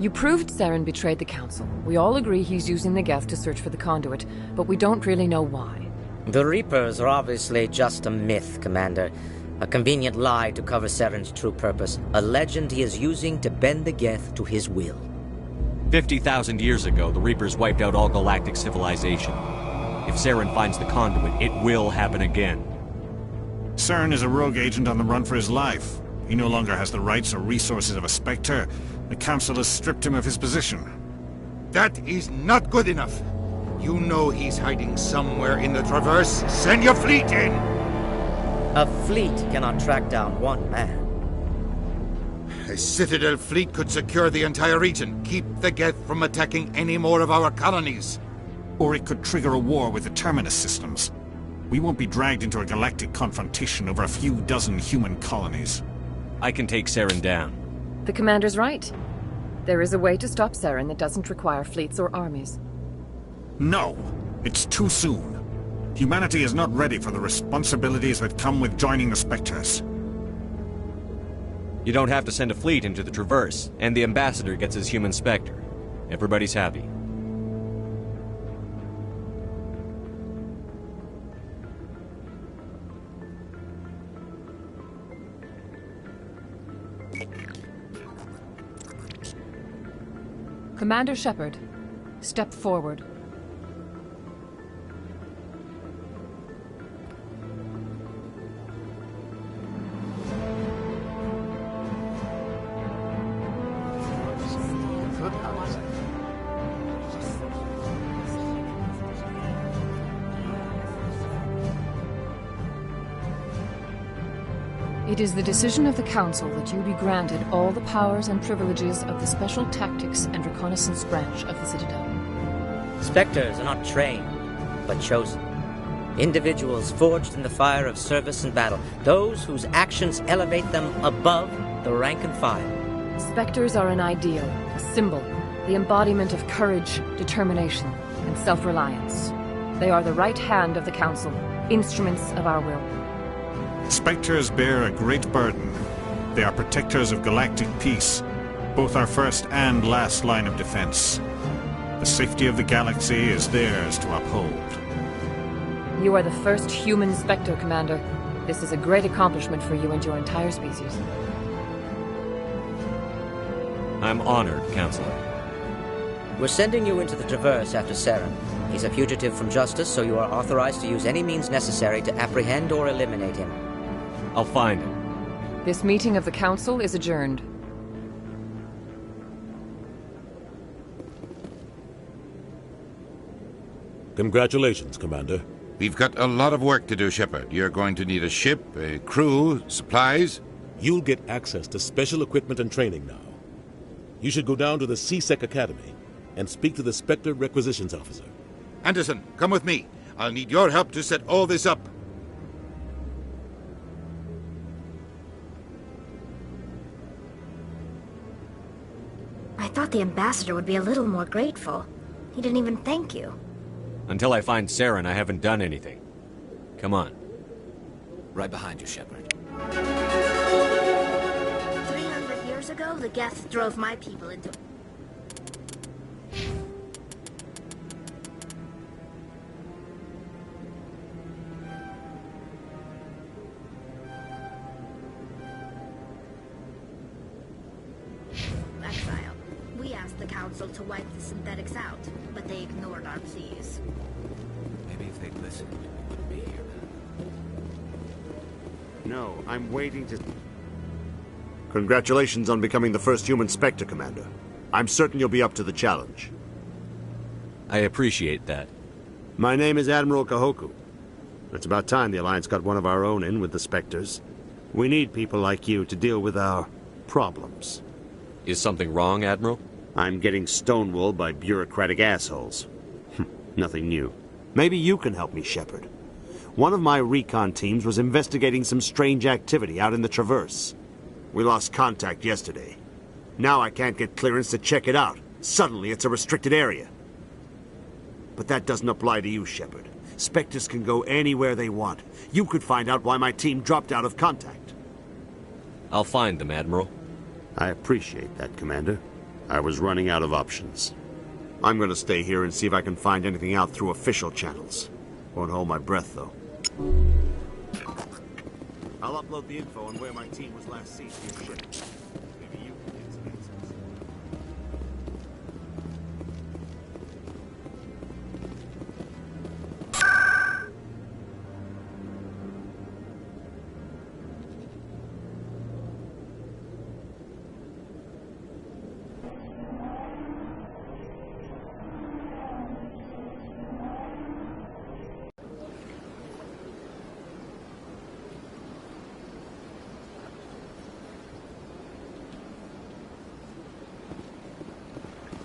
You proved Saren betrayed the Council. We all agree he's using the Geth to search for the conduit, but we don't really know why. The Reapers are obviously just a myth, Commander. A convenient lie to cover Saren's true purpose. A legend he is using to bend the Geth to his will. 50,000 years ago, the Reapers wiped out all galactic civilization. If Saren finds the conduit, it will happen again. Saren is a rogue agent on the run for his life. He no longer has the rights or resources of a Spectre. The Council has stripped him of his position. That is not good enough. You know he's hiding somewhere in the Traverse. Send your fleet in! A fleet cannot track down one man. A Citadel fleet could secure the entire region, keep the Geth from attacking any more of our colonies. Or it could trigger a war with the Terminus systems. We won't be dragged into a galactic confrontation over a few dozen human colonies. I can take Saren down. The Commander's right. There is a way to stop Saren that doesn't require fleets or armies. No! It's too soon. Humanity is not ready for the responsibilities that come with joining the Spectres. You don't have to send a fleet into the Traverse, and the Ambassador gets his human Spectre. Everybody's happy. Commander Shepard, step forward. It is the decision of the Council that you be granted all the powers and privileges of the Special Tactics and Reconnaissance branch of the Citadel. Spectres are not trained, but chosen. Individuals forged in the fire of service and battle. Those whose actions elevate them above the rank and file. Spectres are an ideal, a symbol, the embodiment of courage, determination, and self-reliance. They are the right hand of the Council, instruments of our will. Spectres bear a great burden. They are protectors of galactic peace, both our first and last line of defense. The safety of the galaxy is theirs to uphold. You are the first human Spectre, Commander. This is a great accomplishment for you and your entire species. I'm honored, Counselor. We're sending you into the Traverse after Saren. He's a fugitive from justice, so you are authorized to use any means necessary to apprehend or eliminate him. I'll find him. This meeting of the Council is adjourned. Congratulations, Commander. We've got a lot of work to do, Shepard. You're going to need a ship, a crew, supplies. You'll get access to special equipment and training now. You should go down to the C-Sec Academy and speak to the Spectre Requisitions Officer. Anderson, come with me. I'll need your help to set all this up. I thought the Ambassador would be a little more grateful. He didn't even thank you. Until I find Saren, I haven't done anything. Come on. Right behind you, Shepard. 300 years ago, the Geth drove my people into... exile. We asked the Council to wipe the synthetics out, but they ignored our pleas. Maybe if they'd listened, we wouldn't be here. No, I'm waiting to... Congratulations on becoming the first human Spectre, Commander. I'm certain you'll be up to the challenge. I appreciate that. My name is Admiral Kahoku. It's about time the Alliance got one of our own in with the Spectres. We need people like you to deal with our problems. Is something wrong, Admiral? I'm getting stonewalled by bureaucratic assholes. Nothing new. Maybe you can help me, Shepard. One of my recon teams was investigating some strange activity out in the Traverse. We lost contact yesterday. Now I can't get clearance to check it out. Suddenly it's a restricted area. But that doesn't apply to you, Shepard. Spectres can go anywhere they want. You could find out why my team dropped out of contact. I'll find them, Admiral. I appreciate that, Commander. I was running out of options. I'm going to stay here and see if I can find anything out through official channels. Won't hold my breath, though. I'll upload the info on where my team was last seen to your ship. Maybe you can get some answers.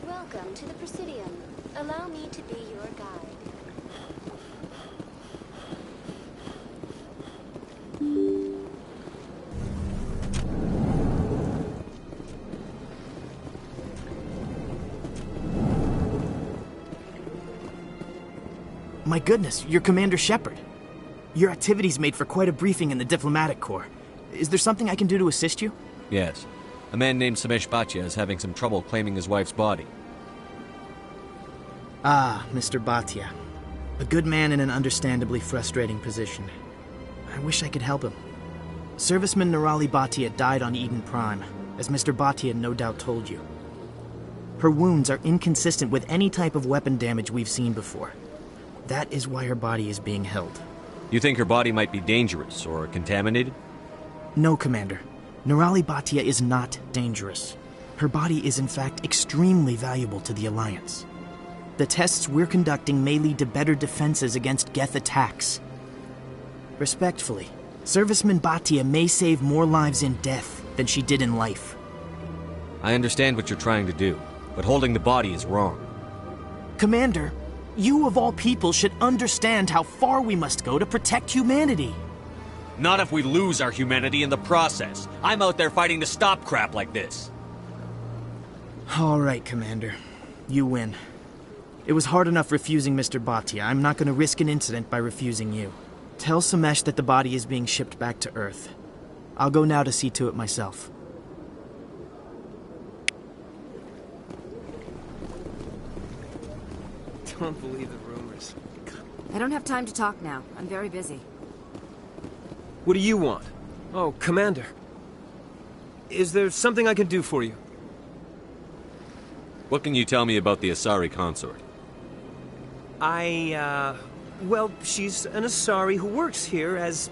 Welcome to the Presidium. Allow me to be your guide. My goodness, you're Commander Shepard. Your activities made for quite a briefing in the Diplomatic Corps. Is there something I can do to assist you? Yes. A man named Samesh Bhatia is having some trouble claiming his wife's body. Ah, Mr. Bhatia. A good man in an understandably frustrating position. I wish I could help him. Serviceman Nirali Bhatia died on Eden Prime, as Mr. Bhatia no doubt told you. Her wounds are inconsistent with any type of weapon damage we've seen before. That is why her body is being held. You think her body might be dangerous or contaminated? No, Commander. Nirali Bhatia is not dangerous. Her body is in fact extremely valuable to the Alliance. The tests we're conducting may lead to better defenses against Geth attacks. Respectfully, Serviceman Bhatia may save more lives in death than she did in life. I understand what you're trying to do, but holding the body is wrong. Commander, you of all people should understand how far we must go to protect humanity. Not if we lose our humanity in the process. I'm out there fighting to stop crap like this. All right, Commander. You win. It was hard enough refusing Mr. Bhatia. I'm not going to risk an incident by refusing you. Tell Samesh that the body is being shipped back to Earth. I'll go now to see to it myself. Don't believe the rumors. I don't have time to talk now. I'm very busy. What do you want? Oh, Commander. Is there something I can do for you? What can you tell me about the Asari consort? Well, she's an Asari who works here as...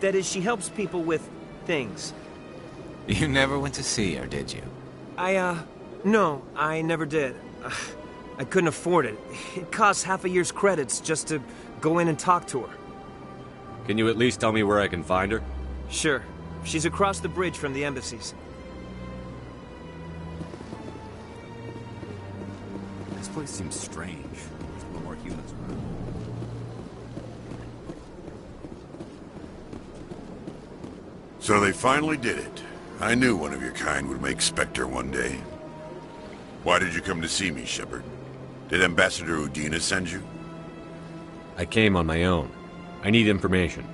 That is, she helps people with things. You never went to see her, did you? No, I never did. I couldn't afford it. It costs half a year's credits just to go in and talk to her. Can you at least tell me where I can find her? Sure. She's across the bridge from the embassies. This place seems strange. There's a little more humans around. So they finally did it. I knew one of your kind would make Spectre one day. Why did you come to see me, Shepard? Did Ambassador Udina send you? I came on my own. I need information.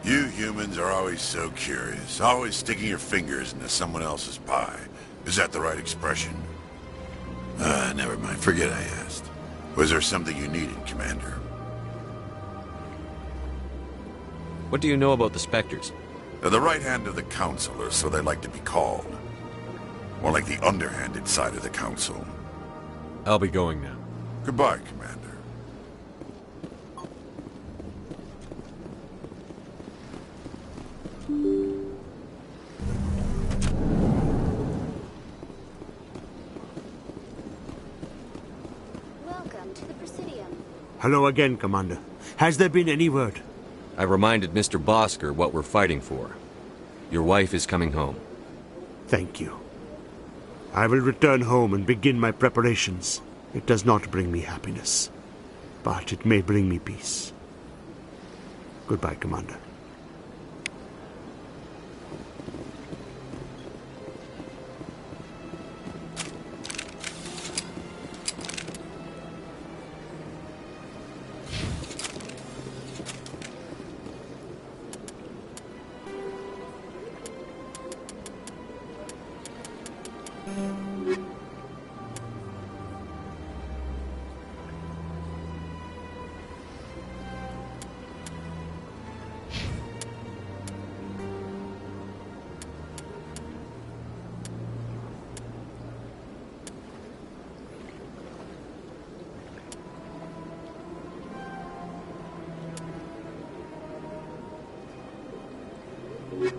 You humans are always so curious, always sticking your fingers into someone else's pie. Is that the right expression? Never mind. Forget I asked. Was there something you needed, Commander? What do you know about the Spectres? They're the right hand of the Council, or so they like to be called. More like the underhanded side of the Council. I'll be going now. Goodbye, Commander. Welcome to the Presidium. Hello again, Commander. Has there been any word? I reminded Mr. Bosker what we're fighting for. Your wife is coming home. Thank you. I will return home and begin my preparations. It does not bring me happiness, but it may bring me peace. Goodbye, Commander. You